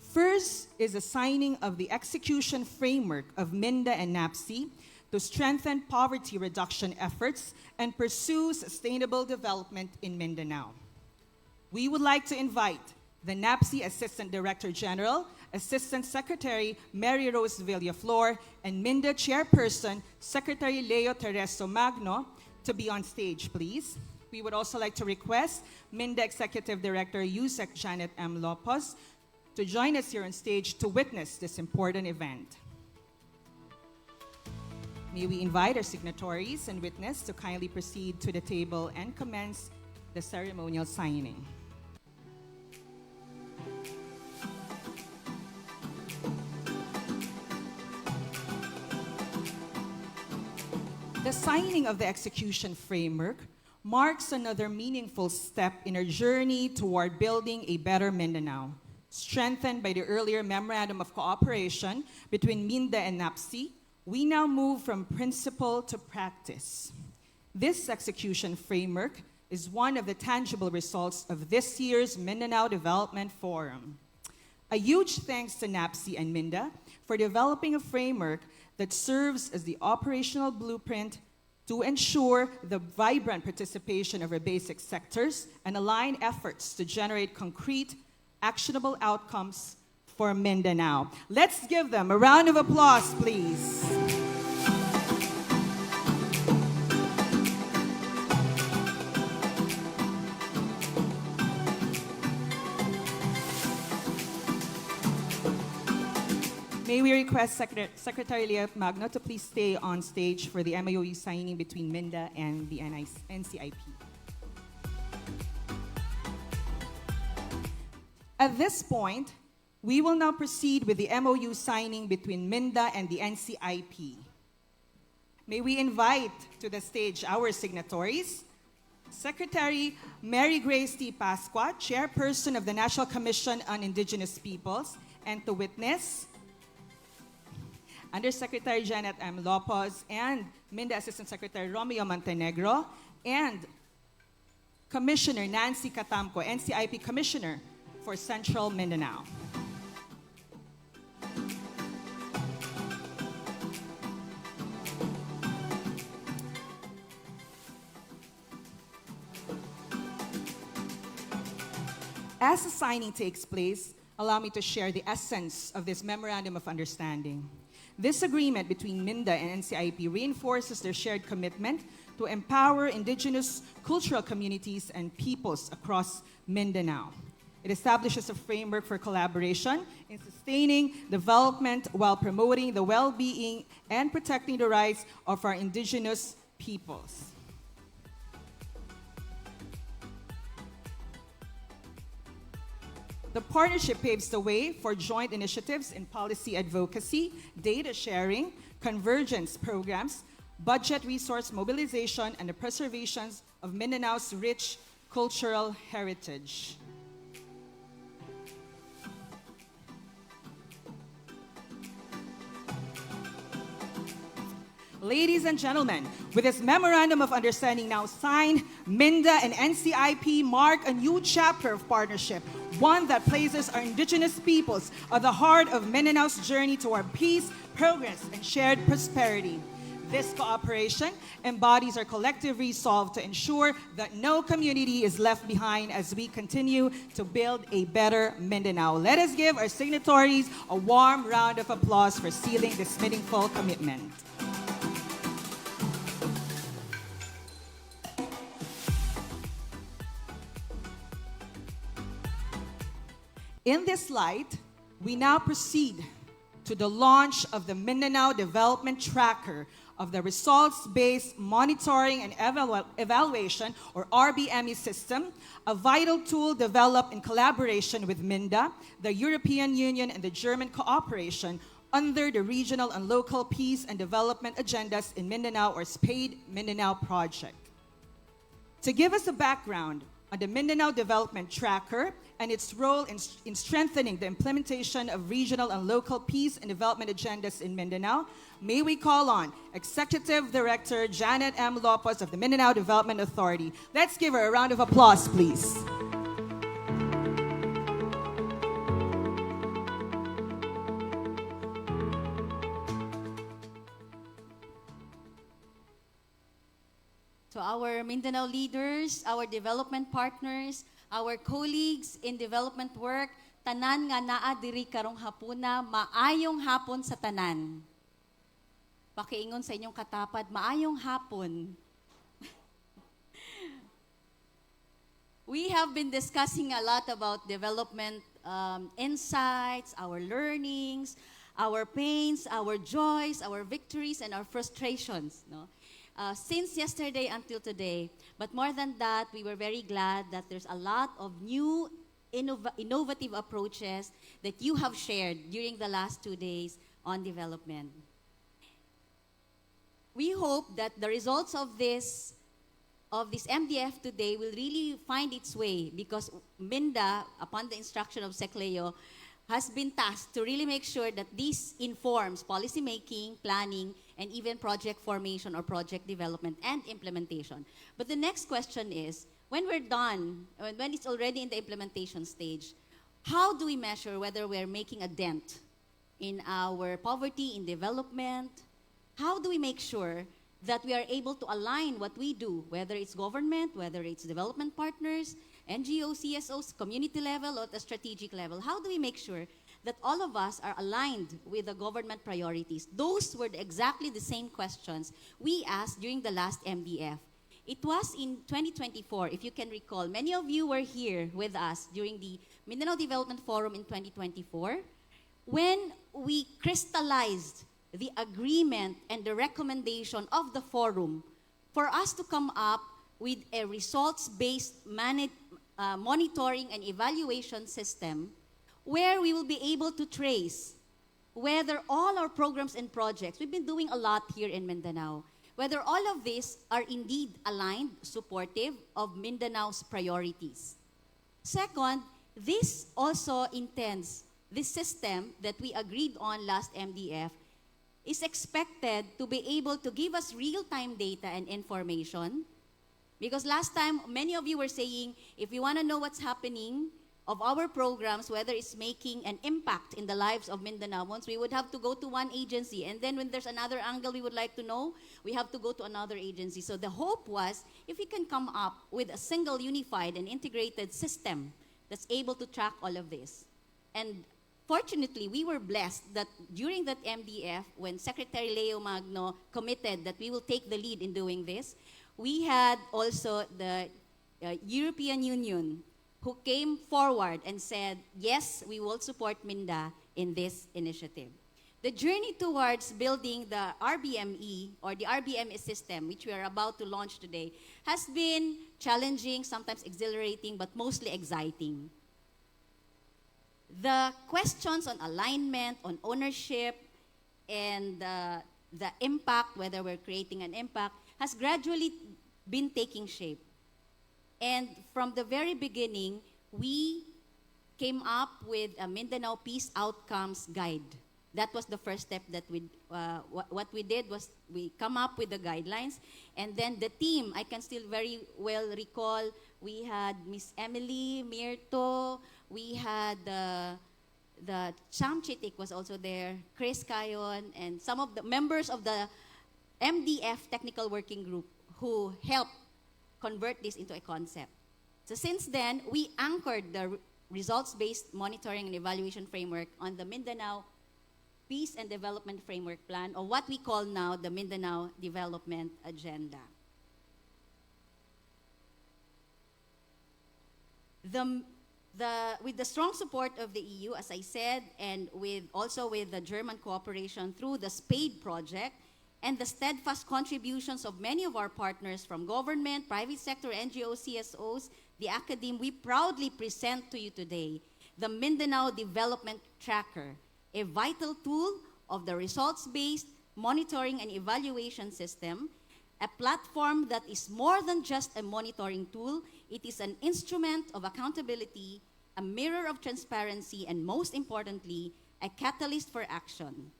First is the signing of the execution framework of Minda and NAPC to strengthen poverty reduction efforts and pursue sustainable development in Mindanao. We would like to invite the NAPC Assistant Director General, Assistant Secretary Mary Rose Villaflor, and Minda Chairperson Secretary Leo Tereso Magno to be on stage, please. We would also like to request Minda Executive Director Yusek Janet M. Lopez to join us here on stage to witness this important event. May we invite our signatories and witness to kindly proceed to the table and commence the ceremonial signing. The signing of the execution framework marks another meaningful step in our journey toward building a better Mindanao, strengthened by the earlier Memorandum of Cooperation between Minda and NAPC. We now move from principle to practice. This execution framework is one of the tangible results of this year's Mindanao Development Forum. A huge thanks to NAPC and Minda for developing a framework that serves as the operational blueprint to ensure the vibrant participation of our basic sectors and align efforts to generate concrete, actionable outcomes for Mindanao. Let's give them a round of applause, please. May we request Secretary Leo Magno to please stay on stage for the MOU signing between Minda and the NCIP. At this point, we will now proceed with the MOU signing between Minda and the NCIP. May we invite to the stage our signatories, Secretary Mary Grace T. Pascua, Chairperson of the National Commission on Indigenous Peoples, and to witness, Undersecretary Janet M. Lopez, and Minda Assistant Secretary Romeo Montenegro, and Commissioner Nancy Catamco, NCIP Commissioner for Central Mindanao. As the signing takes place, allow me to share the essence of this Memorandum of Understanding. This agreement between MINDA and NCIP reinforces their shared commitment to empower indigenous cultural communities and peoples across Mindanao. It establishes a framework for collaboration in sustaining development while promoting the well-being and protecting the rights of our indigenous peoples. The partnership paves the way for joint initiatives in policy advocacy, data sharing, convergence programs, budget resource mobilization, and the preservation of Mindanao's rich cultural heritage. Ladies and gentlemen, with this Memorandum of Understanding now signed, MINDA and NCIP mark a new chapter of partnership, one that places our indigenous peoples at the heart of Mindanao's journey toward peace, progress, and shared prosperity. This cooperation embodies our collective resolve to ensure that no community is left behind as we continue to build a better Mindanao. Let us give our signatories a warm round of applause for sealing this meaningful commitment. In this light, we now proceed to the launch of the Mindanao Development Tracker of the Results-Based Monitoring and Evaluation, or RBME system, a vital tool developed in collaboration with MINDA, the European Union, and the German cooperation under the Regional and Local Peace and Development Agendas in Mindanao, or SPADE Mindanao project. To give us a background on the Mindanao Development Tracker and its role in strengthening the implementation of regional and local peace and development agendas in Mindanao, may we call on Executive Director Janet M. Lopez of the Mindanao Development Authority. Let's give her a round of applause, please. To our Mindanao leaders, our development partners, our colleagues in development work, tanan nga naa diri karong hapuna, maayong hapon sa tanan. Pakiingon sa inyong katapad, maayong hapon. We have been discussing a lot about development insights, our learnings, our pains, our joys, our victories, and our frustrations. No? Since yesterday until today. But more than that, we were very glad that there's a lot of new innovative approaches that you have shared during the last 2 days on development. We hope that the results of this MDF today will really find its way, because MINDA, upon the instruction of Sec Leo, has been tasked to really make sure that this informs policy making, planning, and even project formation or project development and implementation. But the next question is, when we're done, when it's already in the implementation stage, how do we measure whether we're making a dent in our poverty in development? How do we make sure that we are able to align what we do, whether it's government, whether it's development partners, NGOs, CSOs, community level, or at the strategic level? How do we make sure that all of us are aligned with the government priorities? Those were exactly the same questions we asked during the last MDF. It was in 2024, if you can recall. Many of you were here with us during the Mindanao Development Forum in 2024, when we crystallized the agreement and the recommendation of the forum for us to come up with a results-based monitoring and evaluation system where we will be able to trace whether all our programs and projects, we've been doing a lot here in Mindanao, whether all of these are indeed aligned, supportive of Mindanao's priorities. Second, this also intends, this system that we agreed on last MDF, is expected to be able to give us real-time data and information. Because last time, many of you were saying, if you want to know what's happening of our programs, whether it's making an impact in the lives of Mindanaoans, we would have to go to one agency. And then when there's another angle we would like to know, we have to go to another agency. So the hope was, if we can come up with a single unified and integrated system that's able to track all of this. And fortunately, we were blessed that during that MDF, when Secretary Leo Magno committed that we will take the lead in doing this, we had also the European Union who came forward and said, yes, we will support Minda in this initiative. The journey towards building the RBME, or the RBME system, which we are about to launch today, has been challenging, sometimes exhilarating, but mostly exciting. The questions on alignment, on ownership, and the impact, whether we're creating an impact, has gradually been taking shape. And from the very beginning, we came up with a Mindanao Peace Outcomes Guide. That was the first step that what we did was we come up with the guidelines. And then the team, I can still very well recall, we had Miss Emily, Mirto, we had the Cham Chitik was also there, Chris Cayon, and some of the members of the MDF Technical Working Group who helped convert this into a concept. So since then, we anchored the results-based monitoring and evaluation framework on the Mindanao Peace and Development Framework Plan, or what we call now the Mindanao Development Agenda. With the strong support of the EU, as I said, and also with the German cooperation through the SPADE project, and the steadfast contributions of many of our partners from government, private sector, NGOs, CSOs, the academe, we proudly present to you today the Mindanao Development Tracker, a vital tool of the results-based monitoring and evaluation system, a platform that is more than just a monitoring tool. It is an instrument of accountability, a mirror of transparency, and most importantly, a catalyst for action.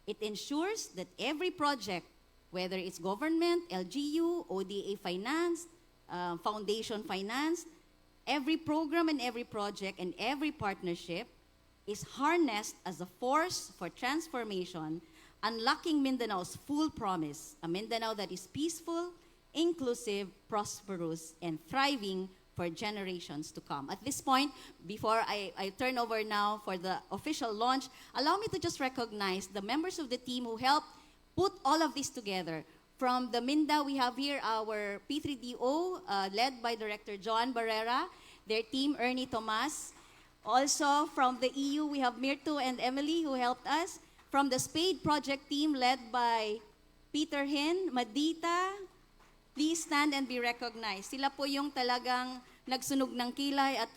It ensures that every project, whether it's government, LGU, ODA financed, foundation financed, every program and every project and every partnership is harnessed as a force for transformation, unlocking Mindanao's full promise, a Mindanao that is peaceful, inclusive, prosperous, and thriving for generations to come. At this point, before I turn over now for the official launch, allow me to just recognize the members of the team who helped put all of this together. From the Minda, we have here our P3DO, led by Director John Barrera, their team, Ernie Tomas. Also, from the EU, we have Mirto and Emily who helped us. From the SPADE project team, led by Peter Hin, Madita, please stand and be recognized. Sila po yung talagang nagsunog ng kilay at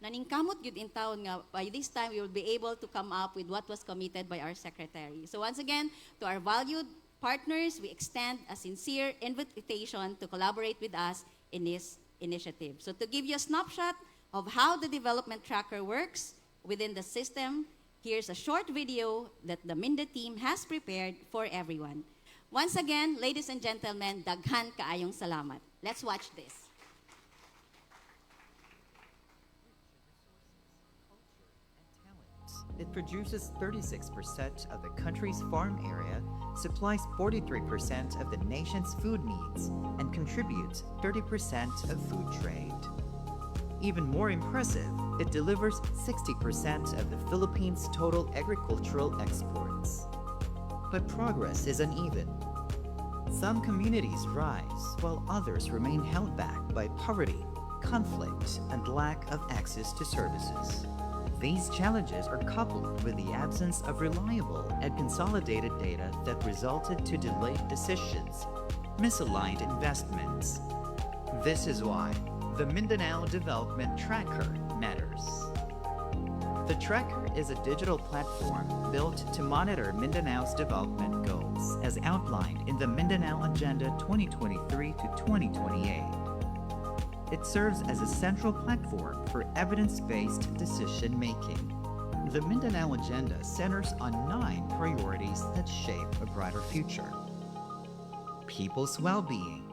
naningkamot yun in taon nga. By this time, we will be able to come up with what was committed by our secretary. So once again, to our valued partners, we extend a sincere invitation to collaborate with us in this initiative. So to give you a snapshot of how the development tracker works within the system, here's a short video that the Minda team has prepared for everyone. Once again, ladies and gentlemen, daghan kaayong salamat. Let's watch this. It produces 36% of the country's farm area, supplies 43% of the nation's food needs, and contributes 30% of food trade. Even more impressive, it delivers 60% of the Philippines' total agricultural exports. But progress is uneven. Some communities rise, while others remain held back by poverty, conflict, and lack of access to services. These challenges are coupled with the absence of reliable and consolidated data that resulted to delayed decisions, misaligned investments. This is why the Mindanao Development Tracker matters. The Tracker is a digital platform built to monitor Mindanao's development goals as outlined in the Mindanao Agenda 2023 to 2028. It serves as a central platform for evidence-based decision-making, The Mindanao Agenda centers on 9 priorities that shape a brighter future. People's well-being,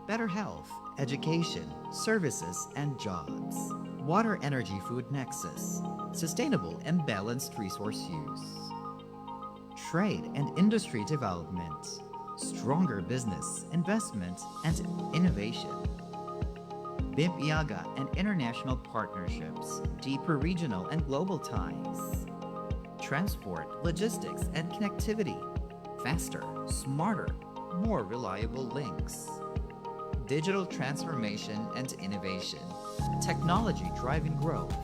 better health, education, services, and jobs. Water energy food nexus, sustainable and balanced resource use. Trade and industry development, stronger business, investment, and innovation. BIMP-IAGA and international partnerships, deeper regional and global ties. Transport, logistics, and connectivity, faster, smarter, more reliable links. Digital transformation and innovation, technology driving growth.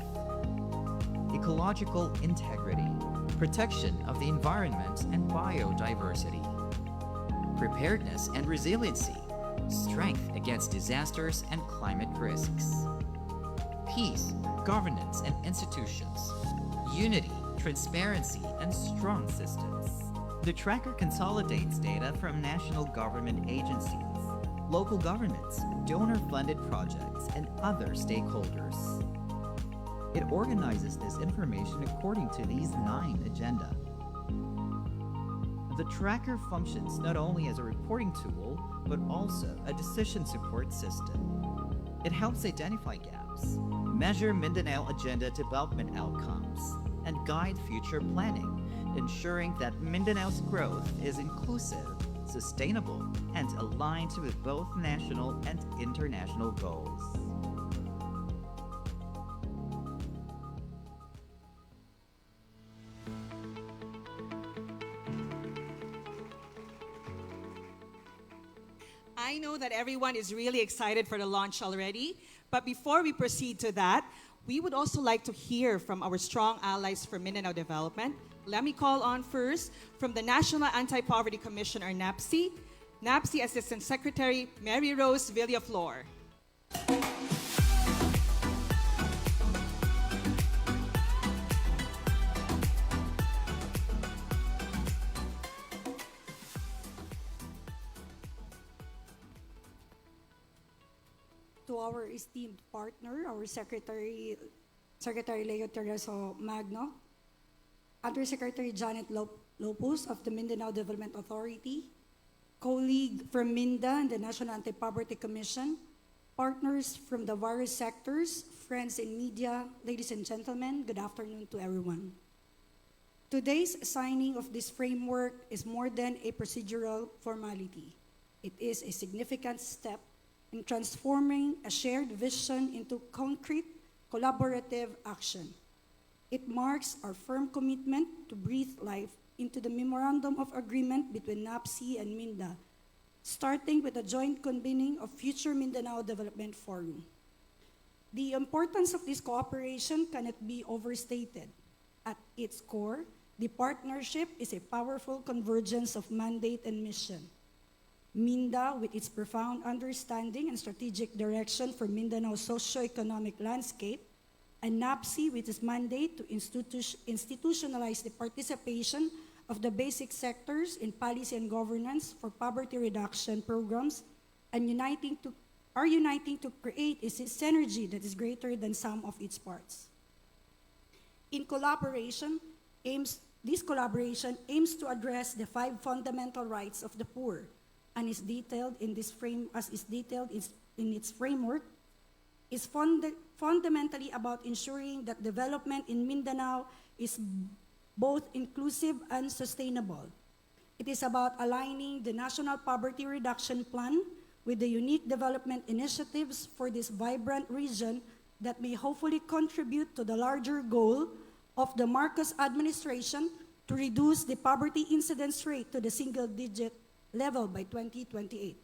Ecological integrity, protection of the environment and biodiversity. Preparedness and resiliency, strength against disasters and climate risks. Peace, governance and institutions, unity, transparency, and strong systems. The tracker consolidates data from national government agencies, local governments, donor-funded projects, and other stakeholders. It organizes this information according to these 9 agenda. The tracker functions not only as a reporting tool, but also a decision support system. It helps identify gaps, measure Mindanao Agenda development outcomes, and guide future planning, ensuring that Mindanao's growth is inclusive, sustainable, and aligned with both national and international goals. I know that everyone is really excited for the launch already, but before we proceed to that, we would also like to hear from our strong allies for Mindanao Development. Let me call on first from the National Anti-Poverty Commission, or NAPSI, NAPSI Assistant Secretary Mary Rose Villaflor. To our esteemed partner, our Secretary Leo Tereso Magno, Undersecretary Janet Lopus of the Mindanao Development Authority, colleague from MINDA and the National Anti-Poverty Commission, partners from the various sectors, friends in media, ladies and gentlemen, good afternoon to everyone. Today's signing of this framework is more than a procedural formality. It is a significant step in transforming a shared vision into concrete, collaborative action. It marks our firm commitment to breathe life into the Memorandum of Agreement between NAPSI and MINDA, starting with the joint convening of future Mindanao Development Forum. The importance of this cooperation cannot be overstated. At its core, the partnership is a powerful convergence of mandate and mission. MINDA, with its profound understanding and strategic direction for Mindanao's socio-economic landscape, and NAPSI, with its mandate to institutionalize the participation of the basic sectors in policy and governance for poverty reduction programs, and are uniting to create a synergy that is greater than sum of its parts. This collaboration aims to address the 5 fundamental rights of the poor, and is detailed in its framework, is fundamentally about ensuring that development in Mindanao is both inclusive and sustainable. It is about aligning the National Poverty Reduction Plan with the unique development initiatives for this vibrant region that may hopefully contribute to the larger goal of the Marcos administration to reduce the poverty incidence rate to the single-digit level by 2028.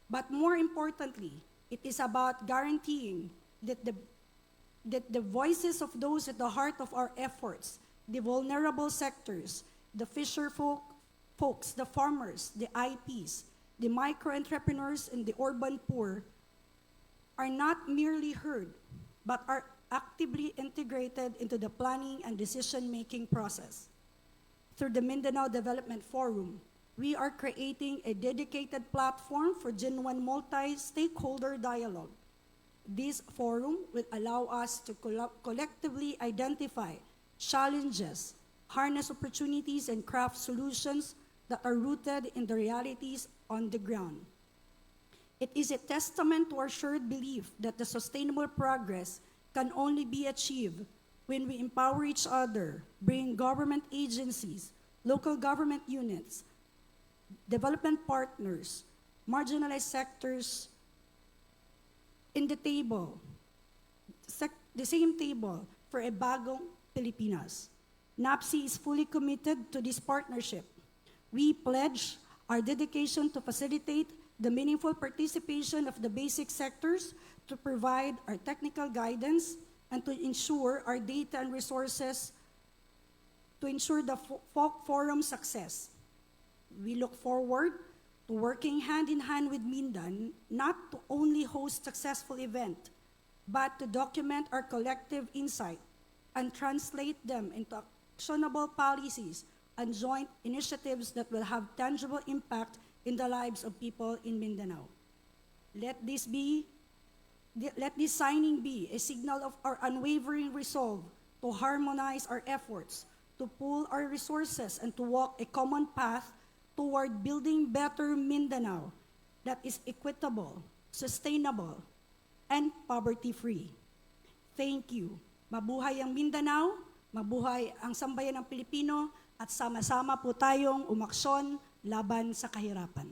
But more importantly, it is about guaranteeing that the voices of those at the heart of our efforts, the vulnerable sectors, the folks, the farmers, the IPs, the micro-entrepreneurs, and the urban poor, are not merely heard, but are actively integrated into the planning and decision-making process. Through the Mindanao Development Forum, we are creating a dedicated platform for genuine multi-stakeholder dialogue. This forum will allow us to collectively identify challenges, harness opportunities, and craft solutions that are rooted in the realities on the ground. It is a testament to our shared belief that the sustainable progress can only be achieved when we empower each other, bring government agencies, local government units, development partners, marginalized sectors in the table, the same table for a bagong Pilipinas. NAPSI is fully committed to this partnership. We pledge our dedication to facilitate the meaningful participation of the basic sectors, to provide our technical guidance, and to ensure our data and resources to ensure the forum's success. We look forward to working hand in hand with Mindan, not to only host successful event, but to document our collective insight and translate them into actionable policies and joint initiatives that will have tangible impact in the lives of people in Mindanao. Let this signing be a signal of our unwavering resolve to harmonize our efforts, to pool our resources, and to walk a common path toward building better Mindanao that is equitable, sustainable, and poverty-free. Thank you. Mabuhay ang Mindanao, mabuhay ang sambayan ng Pilipino, at sama-sama po tayong umaksyon laban sa kahirapan.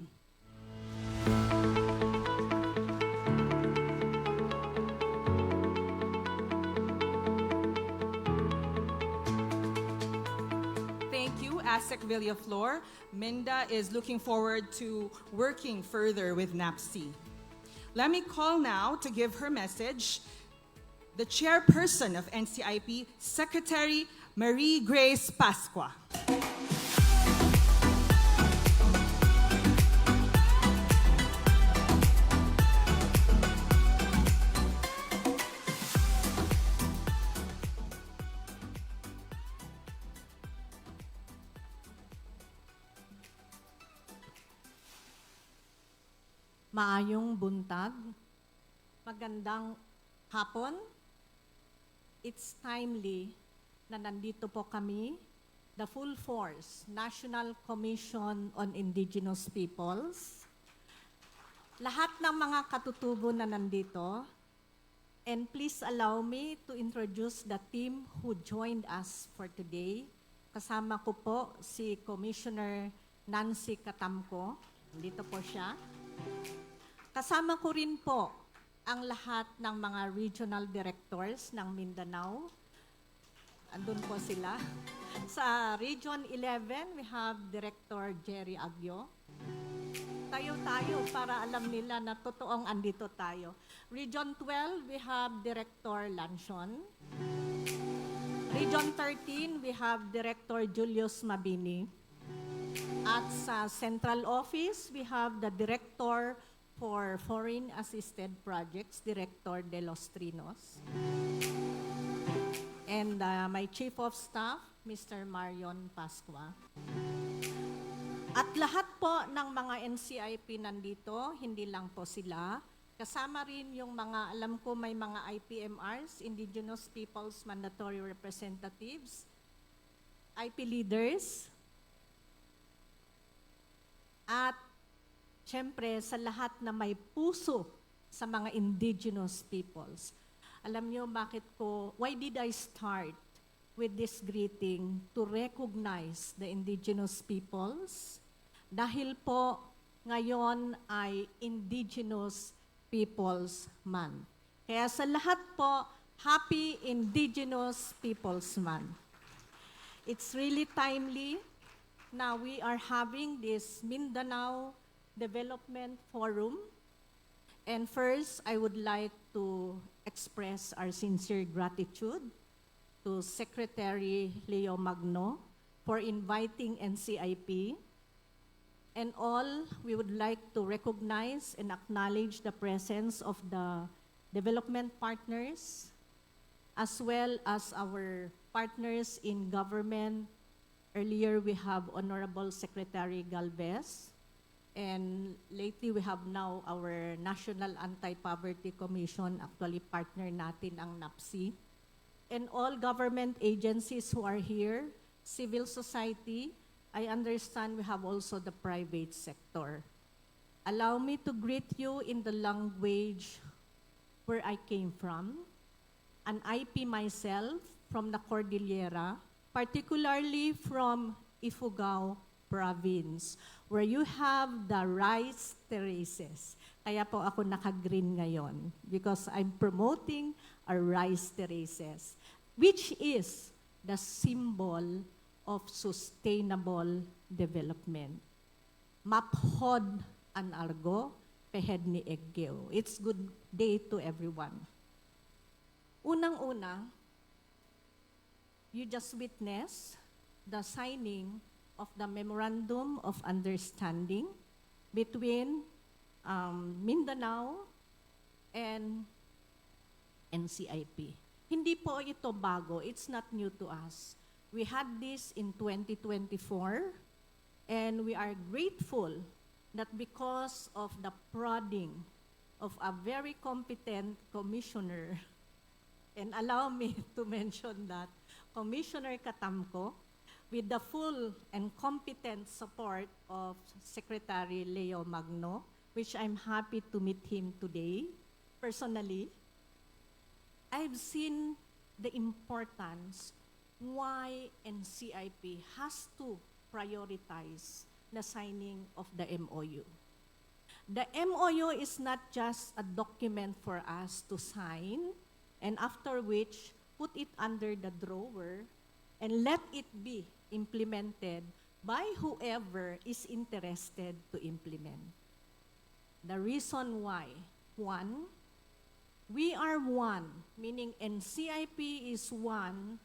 Thank you, ASEC Villaflor. Minda is looking forward to working further with NAPSI. Let me call now to give her message the chairperson of NCIP, Secretary Marie Grace Pascua. Maayong buntag, magandang hapon. It's timely na nandito po kami, the Full Force National Commission on Indigenous Peoples. Lahat ng mga katutubo na nandito, and please allow me to introduce the team who joined us for today. Kasama ko po si Commissioner Nancy Katamco, dito po siya. Kasama ko rin po ang lahat ng mga regional directors ng Mindanao. Andun po sila. Sa Region 11, we have Director Jerry Agyo. Tayo para alam nila na totoong andito tayo. Region 12, we have Director Lanchon. Region 13, we have Director Julius Mabini. At sa Central Office, we have the Director for Foreign Assisted Projects, Director De Los Trinos. And my Chief of Staff, Mr. Marion Pascua. At lahat po ng mga NCIP nandito, hindi lang po sila. Kasama rin yung mga, alam ko may mga IPMRs, Indigenous Peoples Mandatory Representatives, IP leaders, at siyempre, sa lahat na may puso sa mga indigenous peoples. Alam niyo why did I start with this greeting to recognize the indigenous peoples? Dahil po, ngayon ay Indigenous Peoples Month. Kaya sa lahat po, Happy Indigenous Peoples Month. It's really timely na we are having this Mindanao Development Forum. And first, I would like to express our sincere gratitude to Secretary Leo Magno for inviting NCIP. And all, we would like to recognize and acknowledge the presence of the development partners, as well as our partners in government. Earlier, we have Honorable Secretary Galvez. And lately, we have now our National Anti-Poverty Commission, actually partner natin ang NAPSI. and all government agencies who are here, civil society. I understand we have also the private sector. Allow me to greet you in the language where I came from, an IP myself from the Cordillera, particularly from Ifugao province, where you have the rice terraces. Kaya po ako naka-green ngayon because I'm promoting our rice terraces, which is the symbol of sustainable development. Maphod an argo, pehed ni Eggeo. It's good day to everyone. Unang-una, you just witnessed the signing of the Memorandum of Understanding between Mindanao and NCIP. Hindi po ito bago. It's not new to us. We had this in 2024, and we are grateful that because of the prodding of a very competent commissioner, and allow me to mention that, Commissioner Katamko, with the full and competent support of Secretary Leo Magno, which I'm happy to meet him today personally, I've seen the importance why NCIP has to prioritize the signing of the MOU. The MOU is not just a document for us to sign, and after which, put it under the drawer and let it be implemented by whoever is interested to implement. The reason why, one, we are one, meaning NCIP is one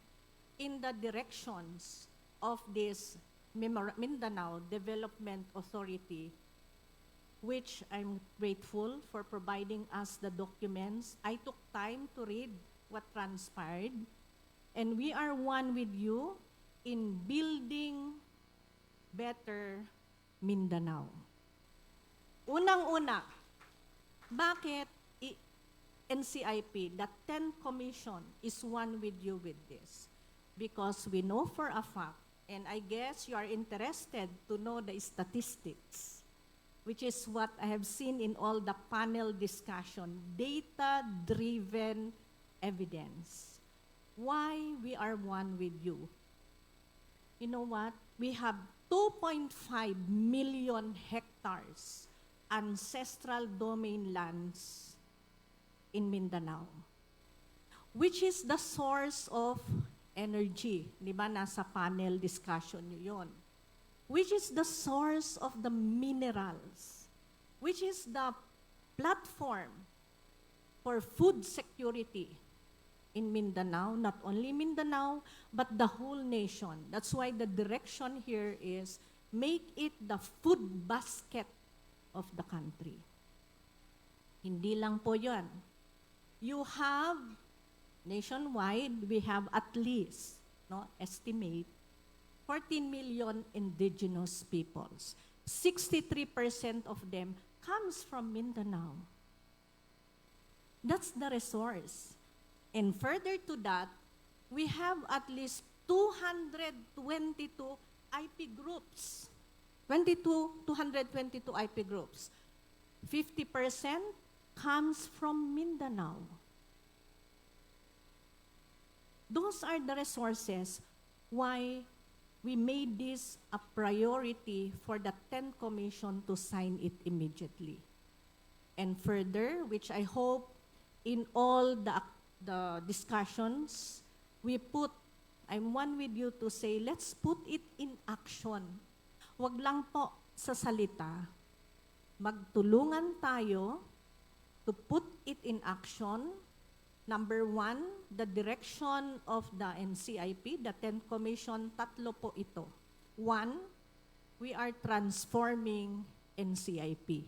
in the directions of this Mindanao Development Authority, which I'm grateful for providing us the documents. I took time to read what transpired, and we are one with you in building better Mindanao. Unang-una, bakit NCIP, the 10th Commission, is one with you with this? Because we know for a fact, and I guess you are interested to know the statistics, which is what I have seen in all the panel discussion, data-driven evidence. Why we are one with you? You know what? We have 2.5 million hectares ancestral domain lands in Mindanao, which is the source of energy. Di ba? Nasa panel discussion nyo yun. Which is the source of the minerals, which is the platform for food security in Mindanao, not only Mindanao, but the whole nation. That's why the direction here is make it the food basket of the country. Hindi lang po yun. You have, nationwide, we have at least, estimate, 14 million indigenous peoples. 63% of them comes from Mindanao. That's the resource. And further to that, we have at least 222 IP groups. 222 IP groups. 50% comes from Mindanao. Those are the resources why we made this a priority for the 10th Commission to sign it immediately. And further, which I hope in all the discussions, I'm one with you to say, let's put it in action. Wag lang po sa salita. Magtulungan tayo to put it in action. Number one, the direction of the NCIP, the 10th Commission, tatlo po ito. One, we are transforming NCIP.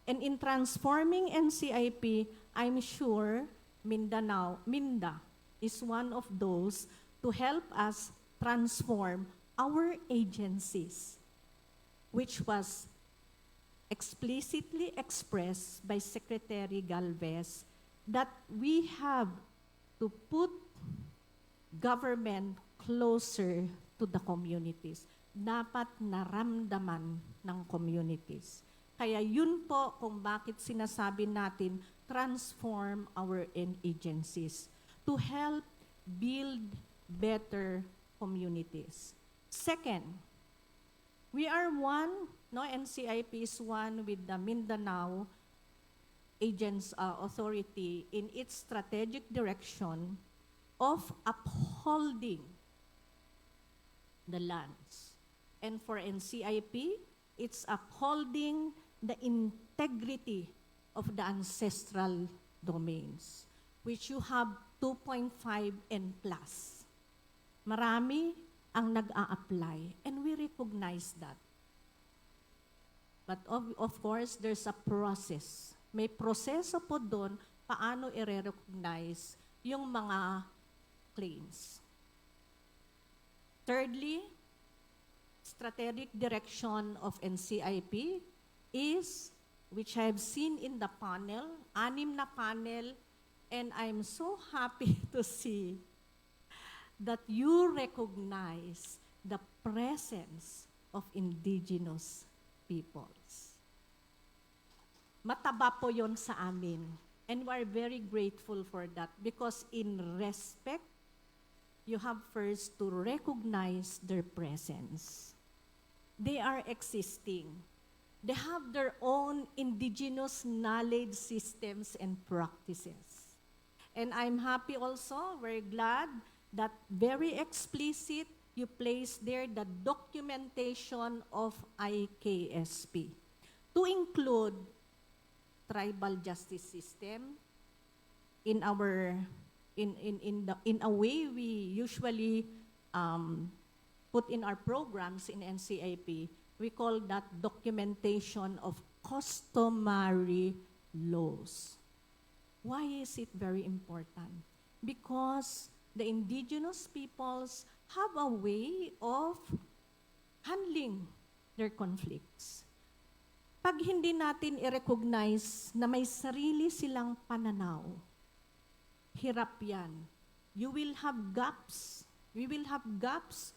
And in transforming NCIP, I'm sure Minda is one of those to help us transform our agencies, which was explicitly expressed by Secretary Galvez that we have to put government closer to the communities. Dapat naramdaman ng communities. Kaya yun po kung bakit sinasabi natin transform our agencies to help build better communities. Second, we are one, no, NCIP is one with the Mindanao Authority in its strategic direction of upholding the lands. And for NCIP, it's upholding the integrity of the ancestral domains, which you have 2.5 and plus. Marami ang nag-a-apply, and we recognize that. But of course, there's a process. May proseso po doon paano i-recognize yung mga claims. Thirdly, strategic direction of NCIP is, which I have seen in the panel, 6 na panel, and I'm so happy to see that you recognize the presence of indigenous peoples. Mataba po yon sa amin. And we're very grateful for that because in respect, you have first to recognize their presence. They are existing. They have their own indigenous knowledge systems and practices. And I'm happy also, very glad, that very explicit, you place there the documentation of IKSP to include tribal justice system in our in a way we usually put in our programs in NCIP. We call that documentation of customary laws. Why is it very important? Because the indigenous peoples have a way of handling their conflicts. Pag hindi natin i-recognize na may sarili silang pananaw, hirap yan. You will have gaps. We will have gaps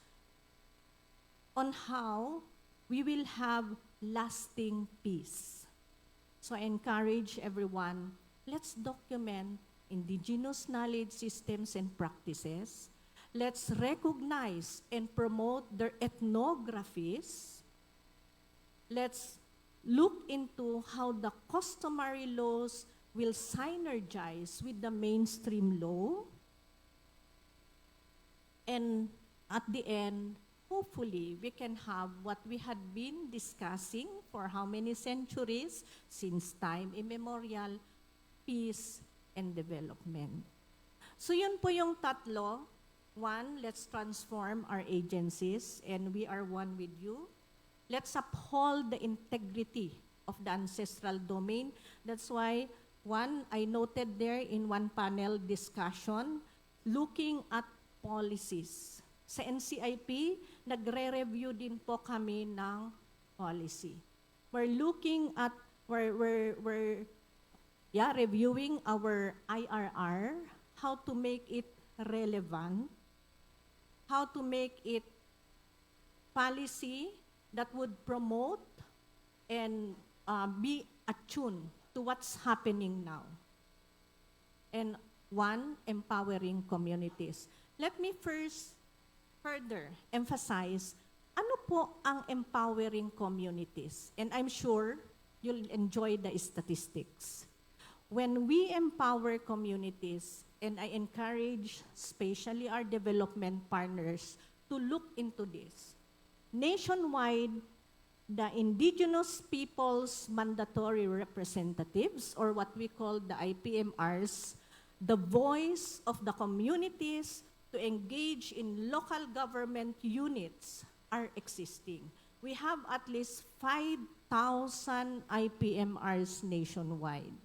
on how we will have lasting peace. So I encourage everyone, let's document indigenous knowledge systems and practices. Let's recognize and promote their ethnographies. Let's look into how the customary laws will synergize with the mainstream law. And at the end, hopefully, we can have what we had been discussing for how many centuries, since time immemorial, peace and development. So yun po yung tatlo. One, let's transform our agencies, and we are one with you. Let's uphold the integrity of the ancestral domain. That's why, one, I noted there in one panel discussion, looking at policies. Sa NCIP, nagre-review din po kami ng policy. We're looking at, reviewing our IRR, how to make it relevant, how to make it policy that would promote and be attuned to what's happening now. And one, empowering communities. Let me first further emphasize, ano po ang empowering communities? And I'm sure you'll enjoy the statistics. When we empower communities, and I encourage especially our development partners to look into this, nationwide, the indigenous people's mandatory representatives, or what we call the IPMRs, the voice of the communities to engage in local government units are existing. We have at least 5,000 IPMRs nationwide.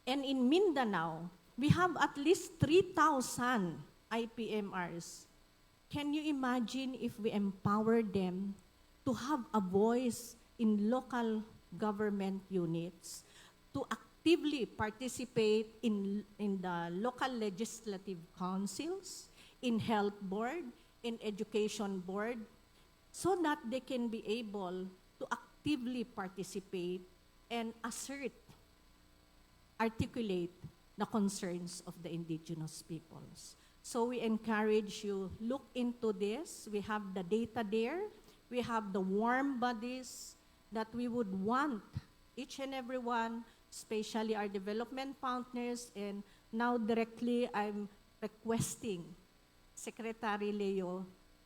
And in Mindanao, we have at least 3,000 IPMRs. Can you imagine if we empower them to have a voice in local government units, to actively participate in the local legislative councils, in health board, in education board, so that they can be able to actively participate and articulate the concerns of the indigenous peoples. So we encourage you, look into this. We have the data there. We have the warm bodies that we would want each and every one, especially our development partners, and now directly I'm requesting Secretary Leo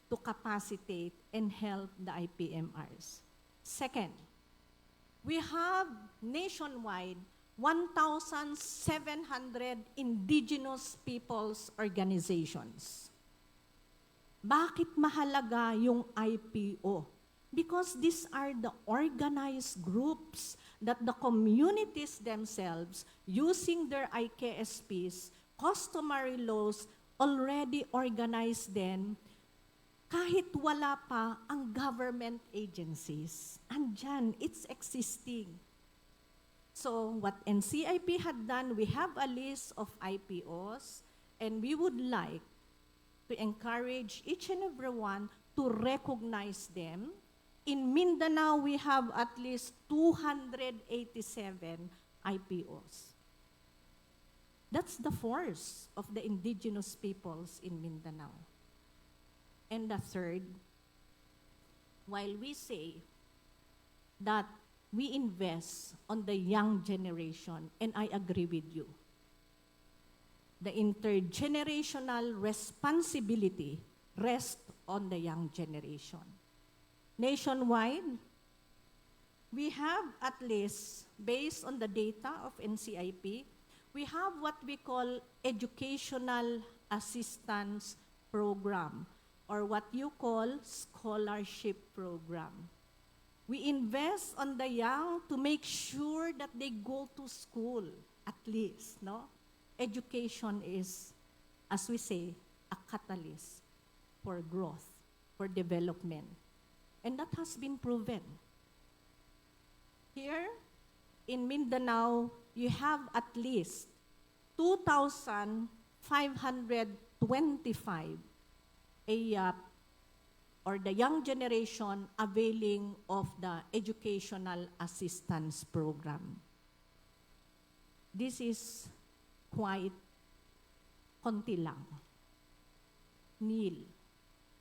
to capacitate and help the IPMRs. Second, we have nationwide 1,700 indigenous peoples organizations. Bakit mahalaga yung IPO? Because these are the organized groups that the communities themselves, using their IKSPs, customary laws, already organized them kahit wala pa ang government agencies. Andyan, it's existing. So what NCIP had done, we have a list of IPOs, and we would like to encourage each and every one to recognize them. In Mindanao, we have at least 287 IPOs. That's the force of the indigenous peoples in Mindanao. And the third, while we say that we invest on the young generation, and I agree with you, the intergenerational responsibility rests on the young generation. Nationwide, we have at least, based on the data of NCIP, we have what we call educational assistance program, or what you call scholarship program. We invest on the young to make sure that they go to school, at least, no? Education is, as we say, a catalyst for growth, for development. And that has been proven. Here in Mindanao, you have at least 2,525 or the young generation availing of the educational assistance program. This is quite konti lang. Nil.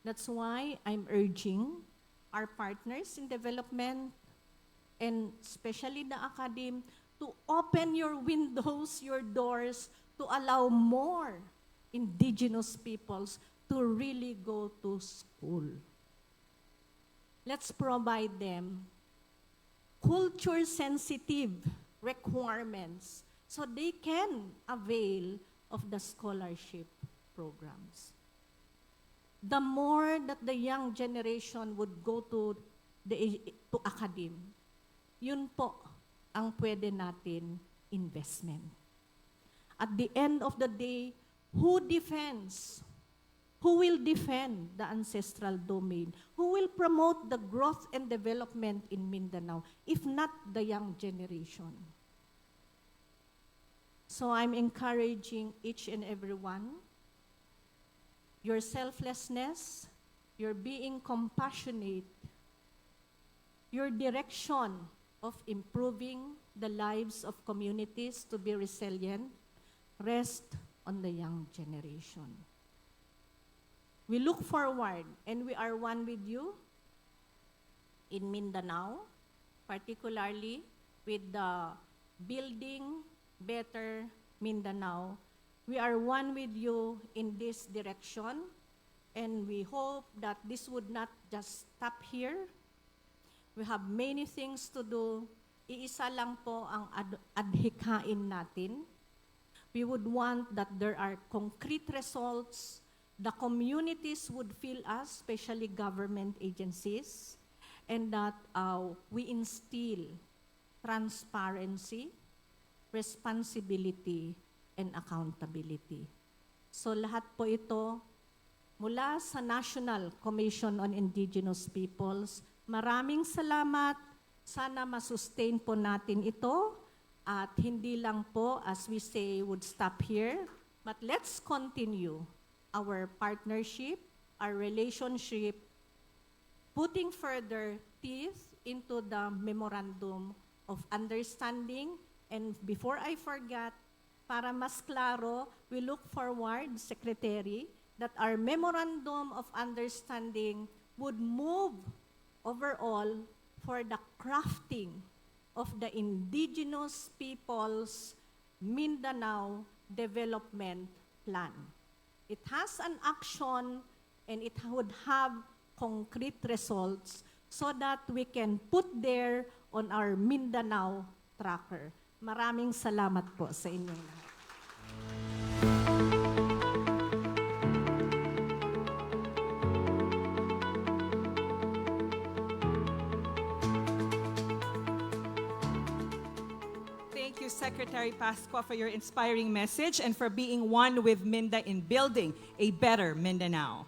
That's why I'm urging our partners in development, and especially the academe, to open your windows, your doors, to allow more indigenous peoples to really go to school. Let's provide them culture-sensitive requirements so they can avail of the scholarship programs. The more that the young generation would go to academe, yun po ang pwede natin investment. At the end of the day, who will defend the ancestral domain? Who will promote the growth and development in Mindanao, if not the young generation? So I'm encouraging each and every one, your selflessness, your being compassionate, your direction of improving the lives of communities to be resilient, rest on the young generation. We look forward, and we are one with you in Mindanao, particularly with the Building Better Mindanao. We are one with you in this direction, and we hope that this would not just stop here. We have many things to do. Iisa lang po ang adhikain natin. We would want that there are concrete results. The communities would feel us, especially government agencies, and that we instill transparency, responsibility, and accountability. So lahat po ito mula sa National Commission on Indigenous Peoples. Maraming salamat. Sana masustain po natin ito At hindi lang po, as we say, would stop here, but let's continue our partnership, our relationship, putting further teeth into the Memorandum of Understanding. And before I forget, para mas klaro, we look forward, Secretary, that our Memorandum of Understanding would move overall for the crafting of the Indigenous Peoples Mindanao Development Plan. It has an action and it would have concrete results so that we can put there on our Mindanao tracker. Maraming salamat po sa inyong lahat. Thank you, Secretary Pascua, for your inspiring message and for being one with Minda in building a better Mindanao.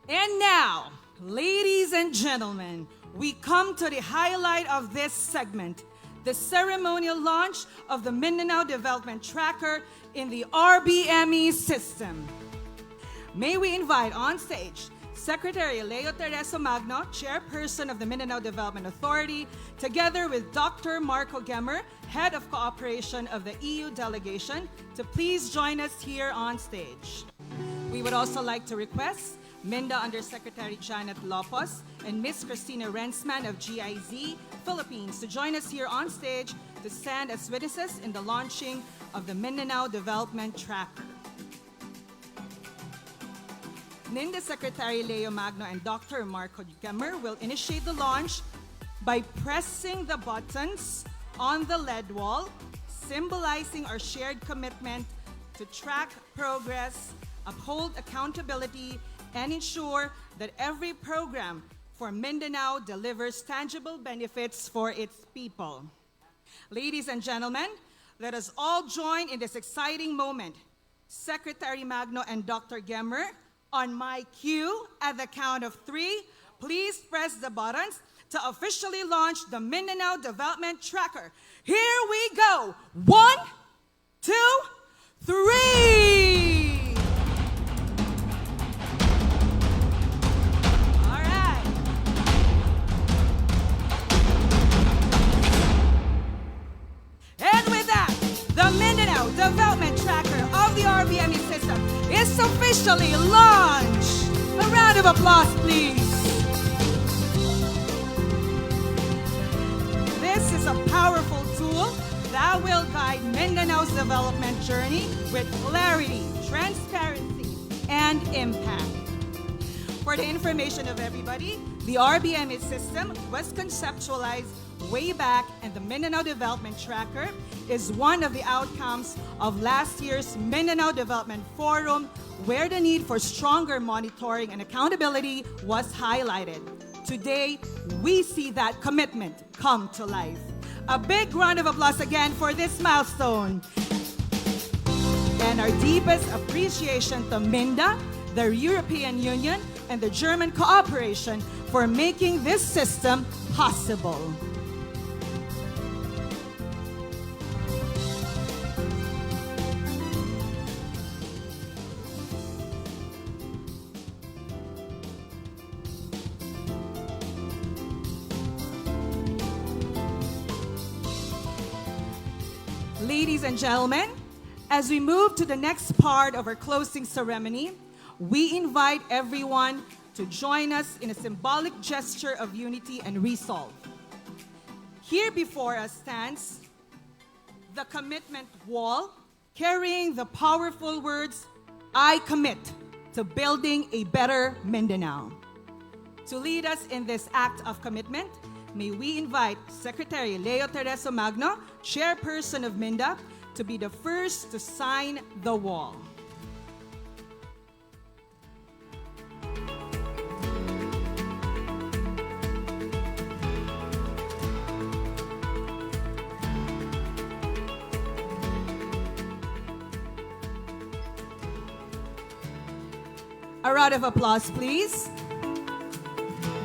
And now, ladies and gentlemen, we come to the highlight of this segment, the ceremonial launch of the Mindanao Development Tracker in the RBME system. May we invite on stage Secretary Leo Tereso Magno, Chairperson of the Mindanao Development Authority, together with Dr. Marco Gemmer, Head of Cooperation of the EU Delegation, to please join us here on stage. We would also like to request Minda Undersecretary Janet Lopez and Ms. Christina Rensman of GIZ Philippines to join us here on stage to stand as witnesses in the launching of the Mindanao Development Tracker. NINDA Secretary Leo Magno and Dr. Marco Gemmer will initiate the launch by pressing the buttons on the LED wall, symbolizing our shared commitment to track progress, uphold accountability, and ensure that every program for Mindanao delivers tangible benefits for its people. Ladies and gentlemen, let us all join in this exciting moment. Secretary Magno and Dr. Gemmer, on my cue, at the count of 3, please press the buttons to officially launch the Mindanao Development Tracker. Here we go. 1, 2, 3. All right. And with that, the Mindanao Development Tracker of the RBME system is officially launched. A round of applause, please. This is a powerful tool that will guide Mindanao's development journey with clarity, transparency, and impact. For the information of everybody, the RBME system was conceptualized way back, and the Mindanao Development Tracker is one of the outcomes of last year's Mindanao Development Forum, where the need for stronger monitoring and accountability was highlighted. Today, we see that commitment come to life. A big round of applause again for this milestone. And our deepest appreciation to Minda, the European Union, and the German cooperation for making this system possible. Ladies and gentlemen, as we move to the next part of our closing ceremony, we invite everyone to join us in a symbolic gesture of unity and resolve. Here before us stands the commitment wall, carrying the powerful words, "I commit to building a better Mindanao." To lead us in this act of commitment, may we invite Secretary Leo Tereso Magno, Chairperson of Minda, to be the first to sign the wall. A round of applause, please.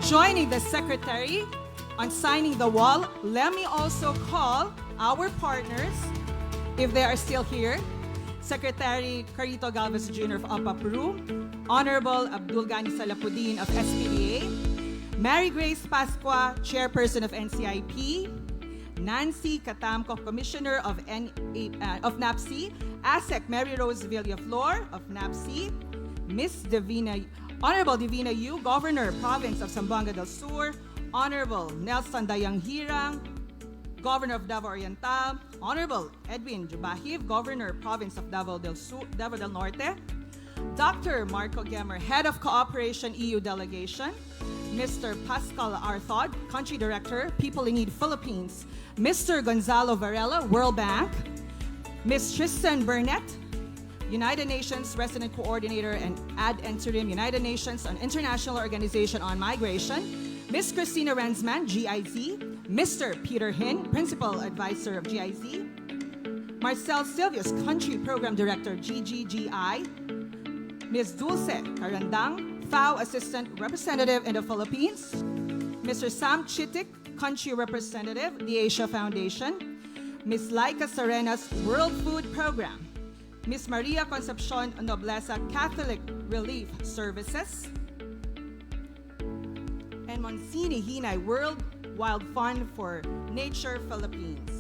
Joining the Secretary on signing the wall, let me also call our partners, if they are still here. Secretary Carito Galvez Jr. of AMPA Peru, Honorable Abdul Ghani Salapudin of SPDA, Mary Grace Pascua, Chairperson of NCIP, Nancy Katamco, Commissioner of NAPSI, ASEC Mary Rose Villaflor of NAPSI, Miss Honorable Divina Yu, Governor, Province of Zamboanga del Sur, Honorable Nelson Dayang Hirang, Governor of Davao Oriental, Honorable Edwin Jubahiv, Governor, Province of Davao del Norte, Dr. Marco Gemmer, Head of Cooperation EU Delegation, Mr. Pascal Arthod, Country Director, People in Need Philippines, Mr. Gonzalo Varela, World Bank, Ms. Tristan Burnett, United Nations Resident Coordinator and Ad Interim United Nations on International Organization on Migration, Ms. Christina Rensman, GIZ, Mr. Peter Hin, Principal Advisor of GIZ, Marcel Silvius, Country Program Director, GGGI, Ms. Dulce Carandang, FAO Assistant Representative in the Philippines, Mr. Sam Chitik, Country Representative, the Asia Foundation, Ms. Laika Serenas, World Food Program, Ms. Maria Concepcion Nobleza, Catholic Relief Services, and Monsini Hinay, World Wild Fund for Nature Philippines.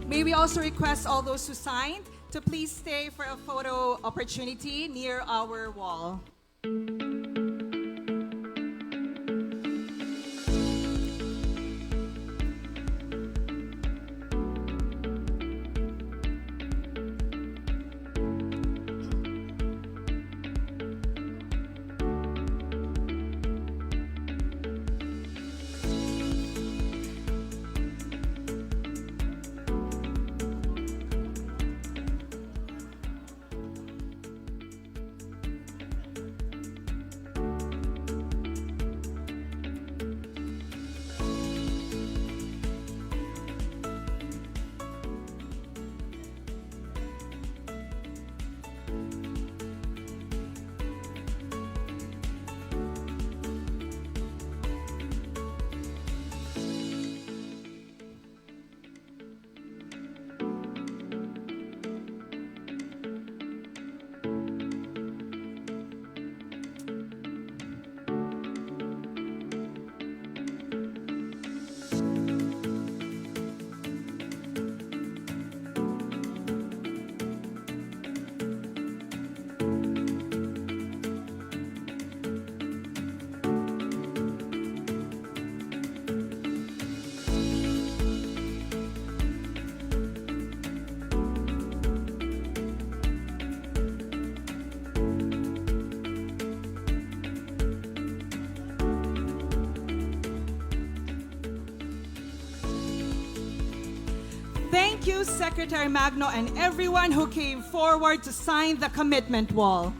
May we also request all those who signed to please stay for a photo opportunity near our wall. Thank you, Secretary Magno, and everyone who came forward to sign the commitment wall.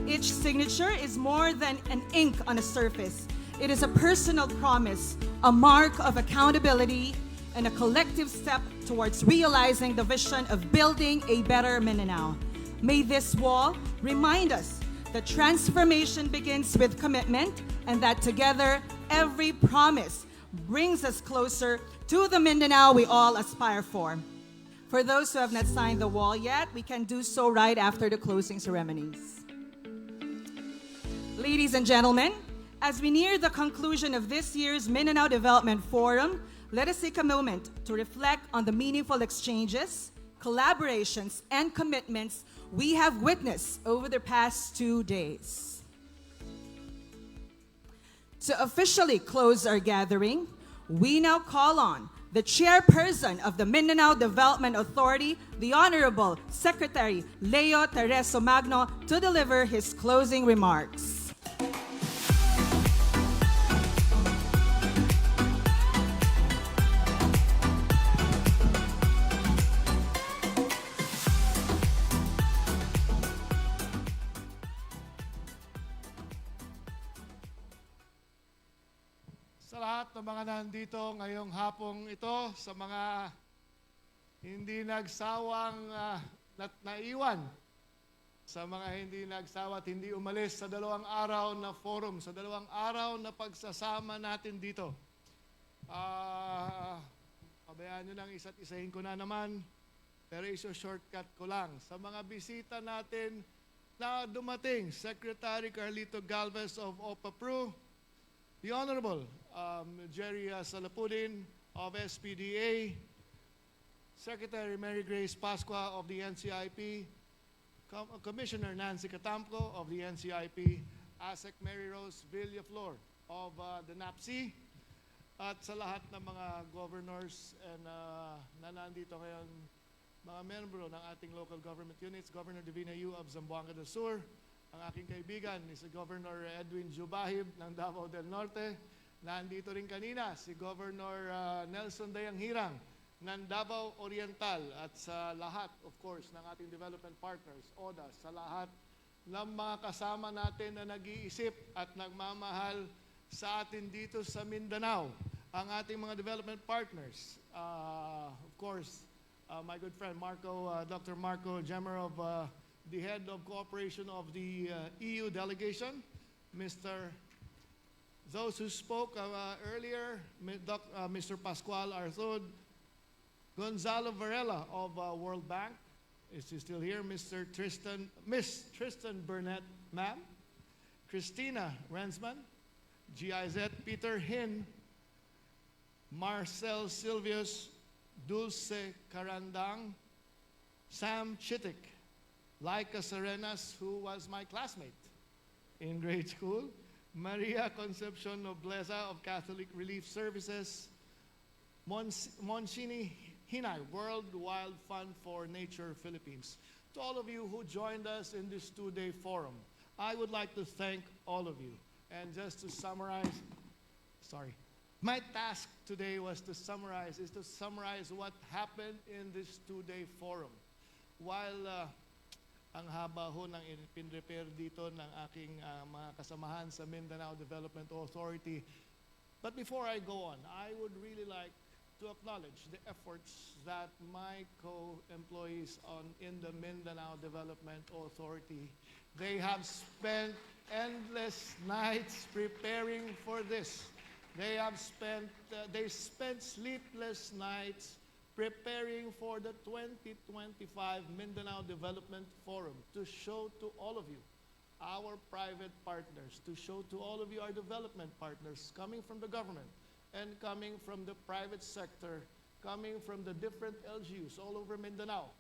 Each signature is more than an ink on a surface. It is a personal promise, a mark of accountability, and a collective step towards realizing the vision of building a better Mindanao. May this wall remind us that transformation begins with commitment and that together every promise brings us closer to the Mindanao we all aspire for. For those who have not signed the wall yet, we can do so right after the closing ceremonies. Ladies and gentlemen, as we near the conclusion of this year's Mindanao Development Forum, let us take a moment to reflect on the meaningful exchanges, collaborations, and commitments we have witnessed over the past 2 days. To officially close our gathering, we now call on the chairperson of the Mindanao Development Authority, the Honorable Secretary Leo Tereso Magno, to deliver his closing remarks. Sa lahat ng mga nandito ngayong hapong ito, sa mga hindi nagsawang naiwan, sa mga hindi nagsawa at hindi umalis sa 2 araw na forum, sa 2 araw na pagsasama natin dito. Pabayaan nyo nang isa't isahin ko na naman, pero shortcut ko lang. Sa mga bisita natin na dumating, Secretary Carlito Galvez of OPAPRU, the Honorable Jerry Salapudin of SPDA, Secretary Mary Grace Pascua of the NCIP, Commissioner Nancy Catamco of the NCIP, ASEC Mary Rose Villaflor of the NAPC, at sa lahat ng mga governors and na nandito ngayon, mga membro ng ating local government units, Governor Divina Yu of Zamboanga del Sur, ang aking kaibigan ni si Governor Edwin Jubahib ng Davao del Norte. Nandito rin kanina si Governor Nelson Dayanghirang ng Davao Oriental, at sa lahat, of course, ng ating development partners, ODA, sa lahat ng mga kasama natin na nag-iisip at nagmamahal sa atin dito sa Mindanao, ang ating mga development partners. Of course, my good friend Dr. Marco Gemmer of the head of cooperation of the EU delegation, those who spoke earlier, Mr. Pascual Arthod, Gonzalo Varela of World Bank, is he still here? Miss Tristan Burnett, ma'am, Christina Rensman, GIZ Peter Hin, Marcel Silvius, Dulce Carandang, Sam Chitik, Laika Serenas, who was my classmate in grade school, Maria Concepcion Nobleza of Catholic Relief Services, Monsini Hinay, World Wild Fund for Nature Philippines. To all of you who joined us in this 2-day forum, I would like to thank all of you. And just to summarize, my task today is to summarize what happened in this 2-day forum. While ang haba ho ng pinrepare dito ng aking mga kasamahan sa Mindanao Development Authority. But before I go on, I would really like to acknowledge the efforts that my co-employees in the Mindanao Development Authority, they have spent endless nights preparing for this. They spent sleepless nights preparing for the 2025 Mindanao Development Forum to show to all of you, our private partners, to show to all of you, our development partners, coming from the government and coming from the private sector, coming from the different LGUs all over Mindanao,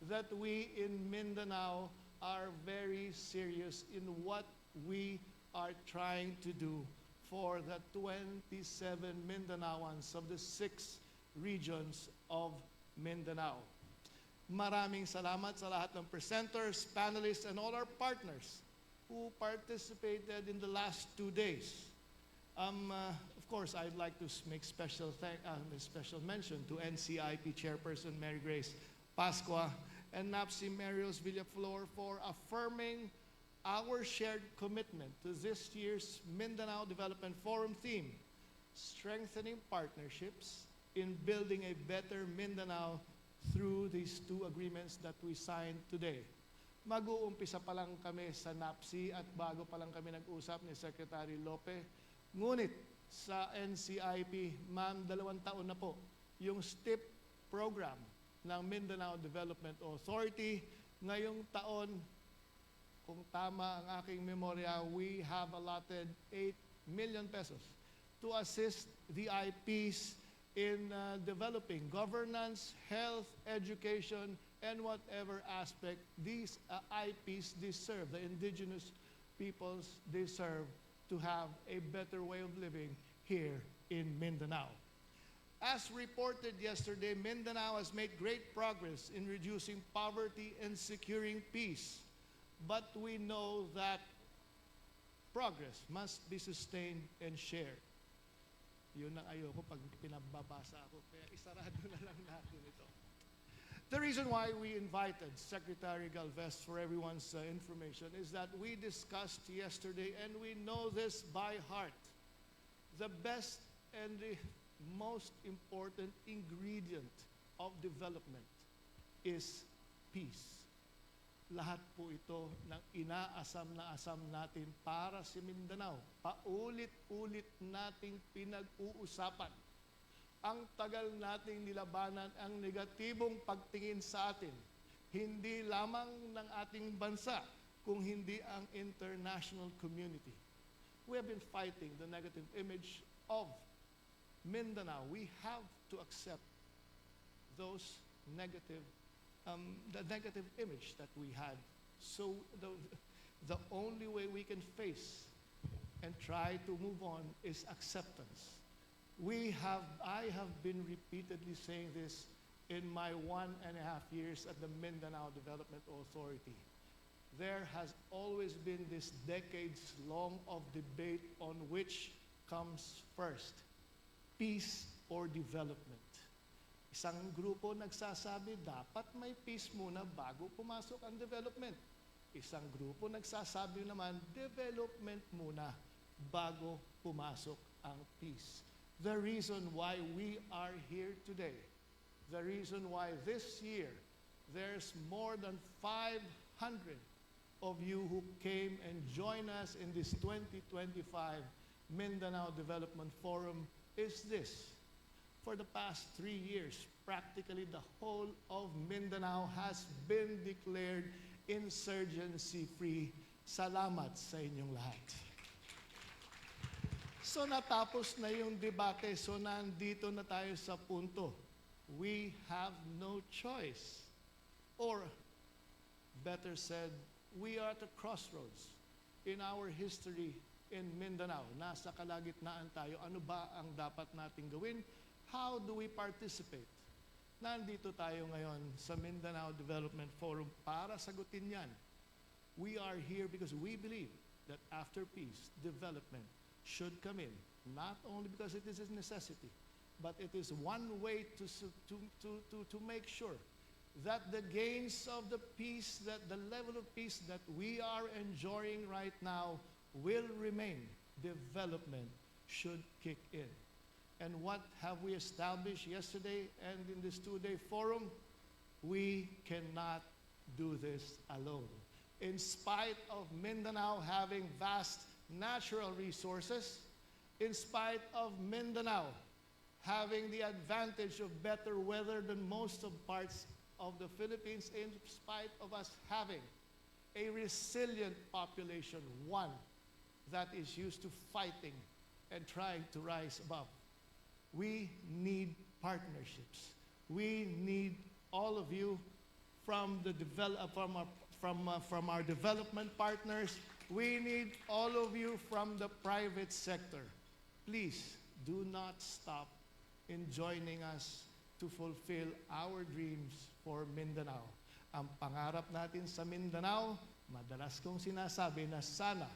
that we in Mindanao are very serious in what we are trying to do for the 27 Mindanaoans of the 6 regions of Mindanao. Maraming salamat sa lahat ng presenters, panelists, and all our partners who participated in the last 2 days. Of course, I'd like to make special mention to NCIP Chairperson Mary Grace Pascua and NAPC Marios Villaflor for affirming our shared commitment to this year's Mindanao Development Forum theme, strengthening partnerships in building a better Mindanao through these two agreements that we signed today. Mag-uumpisa pa lang kami sa NAPSI at bago pa lang kami nag-usap ni Secretary Lope. Ngunit sa NCIP, ma'am, 2 taon na po yung STIP program ng Mindanao Development Authority. Ngayong taon, kung tama ang aking memorya, we have allotted 8 million pesos to assist the IPs in developing governance, health, education, and whatever aspect these IPs deserve, the indigenous peoples deserve to have a better way of living here in Mindanao. As reported yesterday, Mindanao has made great progress in reducing poverty and securing peace. But we know that progress must be sustained and shared. Yun ang ayoko pag pinababasa ako. Kaya isarado na lang natin ito. The reason why we invited Secretary Galvez, for everyone's information, is that we discussed yesterday, and we know this by heart. The best and the most important ingredient of development is peace. Lahat po ito ng inaasam na asam natin para sa Mindanao. Paulit-ulit nating pinag-uusapan. Ang tagal nating nilabanan ang negatibong pagtingin sa atin. Hindi lamang ng ating bansa, kung hindi ang international community. We have been fighting the negative image of Mindanao. We have to accept those negative the negative image that we had. So the only way we can face and try to move on is acceptance. I have been repeatedly saying this in my 1.5 years at the Mindanao Development Authority. There has always been this decades-long of debate on which comes first, peace or development. Isang grupo nagsasabi, dapat may peace muna bago pumasok ang development. Isang grupo nagsasabi naman, development muna bago pumasok ang peace. The reason why we are here today, the reason why this year there's more than 500 of you who came and joined us in this 2025 Mindanao Development Forum is this. For the past 3 years, practically the whole of Mindanao has been declared insurgency-free. Salamat sa inyong lahat. So natapos na yung debate, so nandito na tayo sa punto. We have no choice. Or, better said, we are at a crossroads in our history in Mindanao. Nasa kalagitnaan tayo. Ano ba ang dapat nating gawin? How do we participate? Nandito tayo ngayon sa Mindanao Development Forum para sagutin yan. We are here because we believe that after peace, development should come in. Not only because it is a necessity, but it is one way to make sure that the gains of the peace, that the level of peace that we are enjoying right now will remain. Development should kick in. And what have we established yesterday and in this 2-day forum? We cannot do this alone. In spite of Mindanao having vast natural resources, in spite of Mindanao having the advantage of better weather than most of parts of the Philippines, in spite of us having a resilient population, one that is used to fighting and trying to rise above. We need partnerships. We need all of you from our development partners. We need all of you from the private sector. Please do not stop in joining us to fulfill our dreams for Mindanao. Ang pangarap natin sa Mindanao, madalas kong sinasabi na sana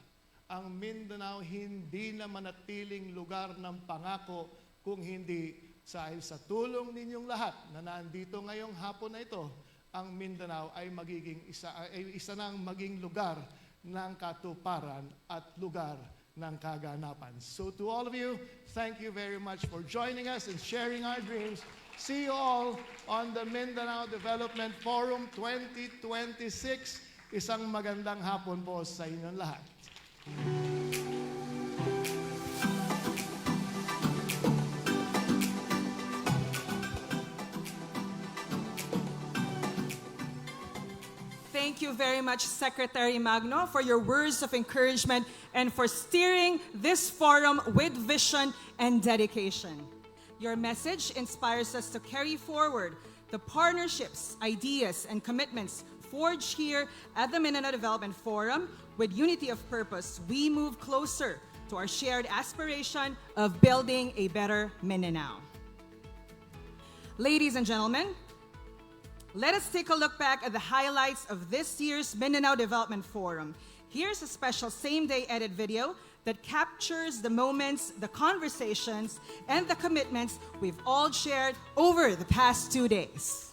ang Mindanao hindi na manatiling lugar ng pangako kung hindi dahil sa tulong ninyong lahat na nandito ngayong hapon na ito, ang Mindanao ay magiging isa nang maging lugar ng katuparan at lugar ng kaganapan. So to all of you, thank you very much for joining us and sharing our dreams. See you all on the Mindanao Development Forum 2026. Isang magandang hapon po sa inyong lahat. Thank you very much, Secretary Magno, for your words of encouragement and for steering this forum with vision and dedication. Your message inspires us to carry forward the partnerships, ideas, and commitments forged here at the Mindanao Development Forum. With unity of purpose, we move closer to our shared aspiration of building a better Mindanao. Ladies and gentlemen, let us take a look back at the highlights of this year's Mindanao Development Forum. Here's a special same-day edit video that captures the moments, the conversations, and the commitments we've all shared over the past 2 days.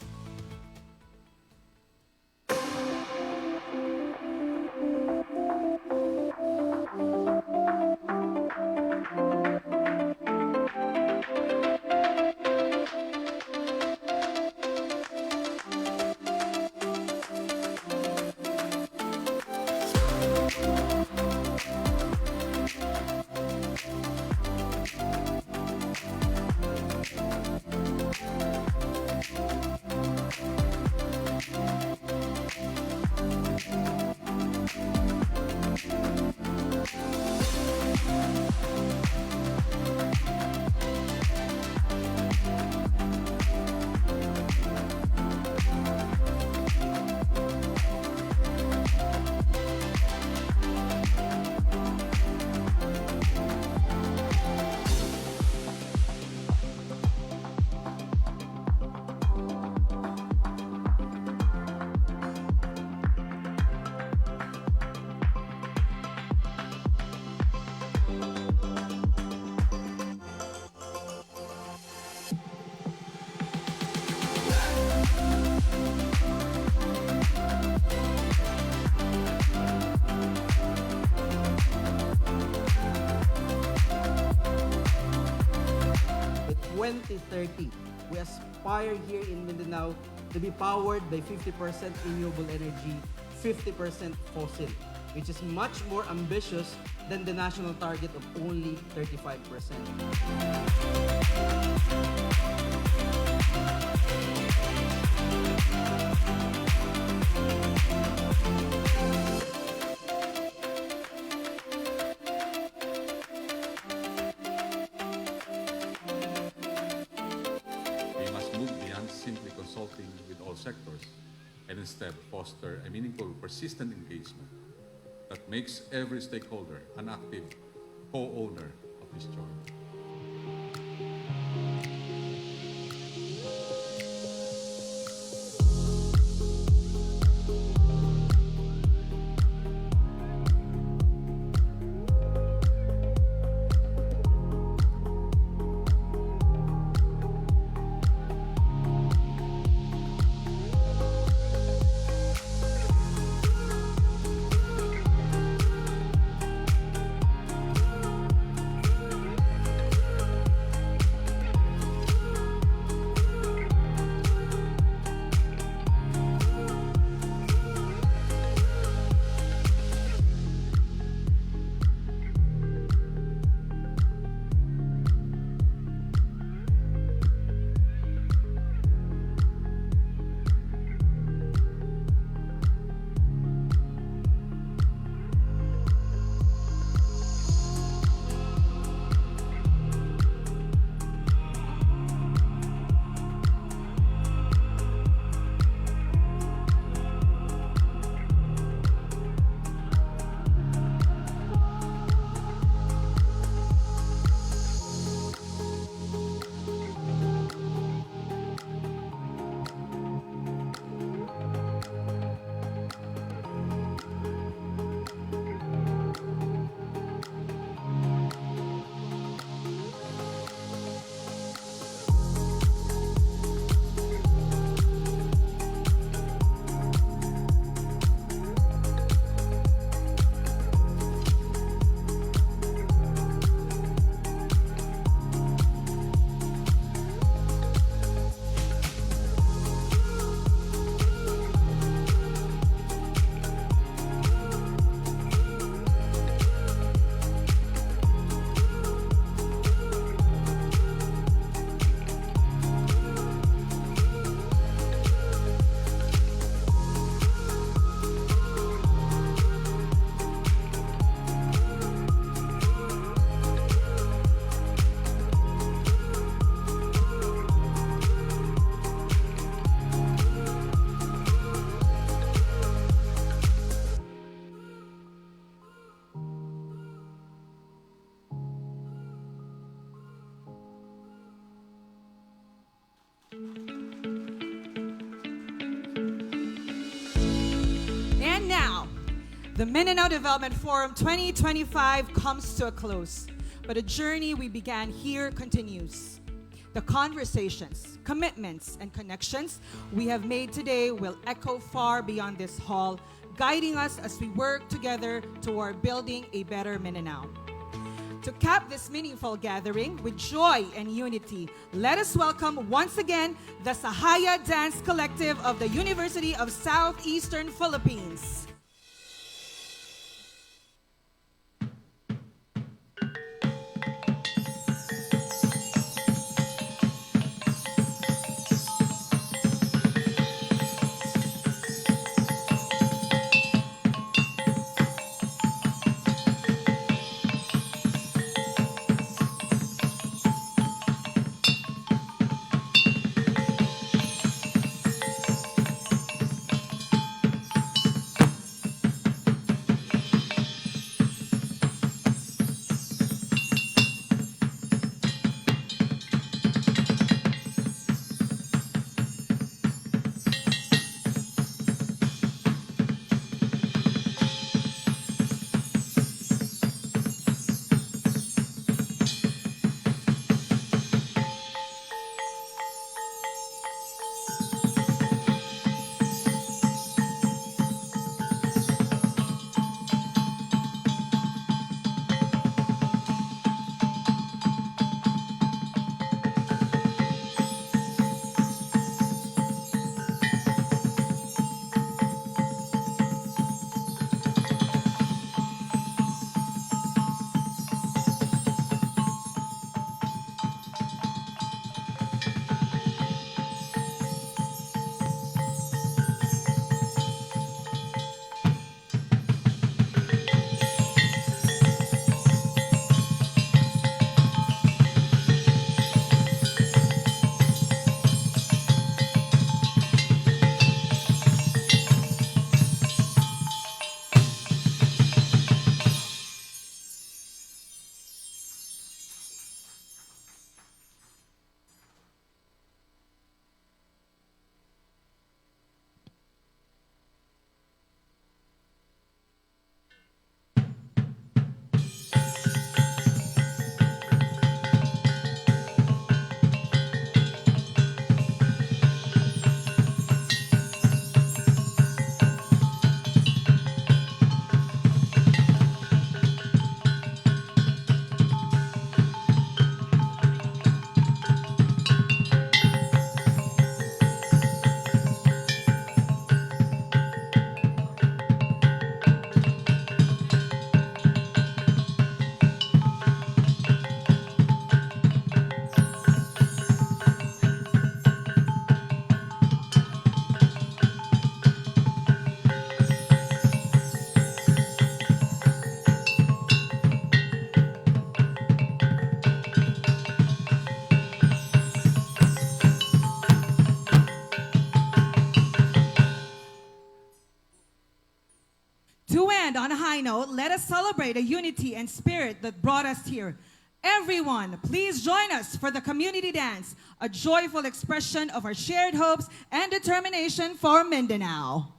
By 2030, we aspire here in Mindanao to be powered by 50% renewable energy, 50% fossil, which is much more ambitious than the national target of only 35%. We must move beyond simply consulting with all sectors and instead foster a meaningful, persistent engagement that makes every stakeholder an active co-owner of this journey. The Mindanao Development Forum 2025 comes to a close, but the journey we began here continues. The conversations, commitments, and connections we have made today will echo far beyond this hall, guiding us as we work together toward building a better Mindanao. To cap this meaningful gathering with joy and unity, let us welcome once again the Sahaya Dance Collective of the University of Southeastern Philippines. To end on a high note, let us celebrate the unity and spirit that brought us here. Everyone, please join us for the community dance, a joyful expression of our shared hopes and determination for Mindanao.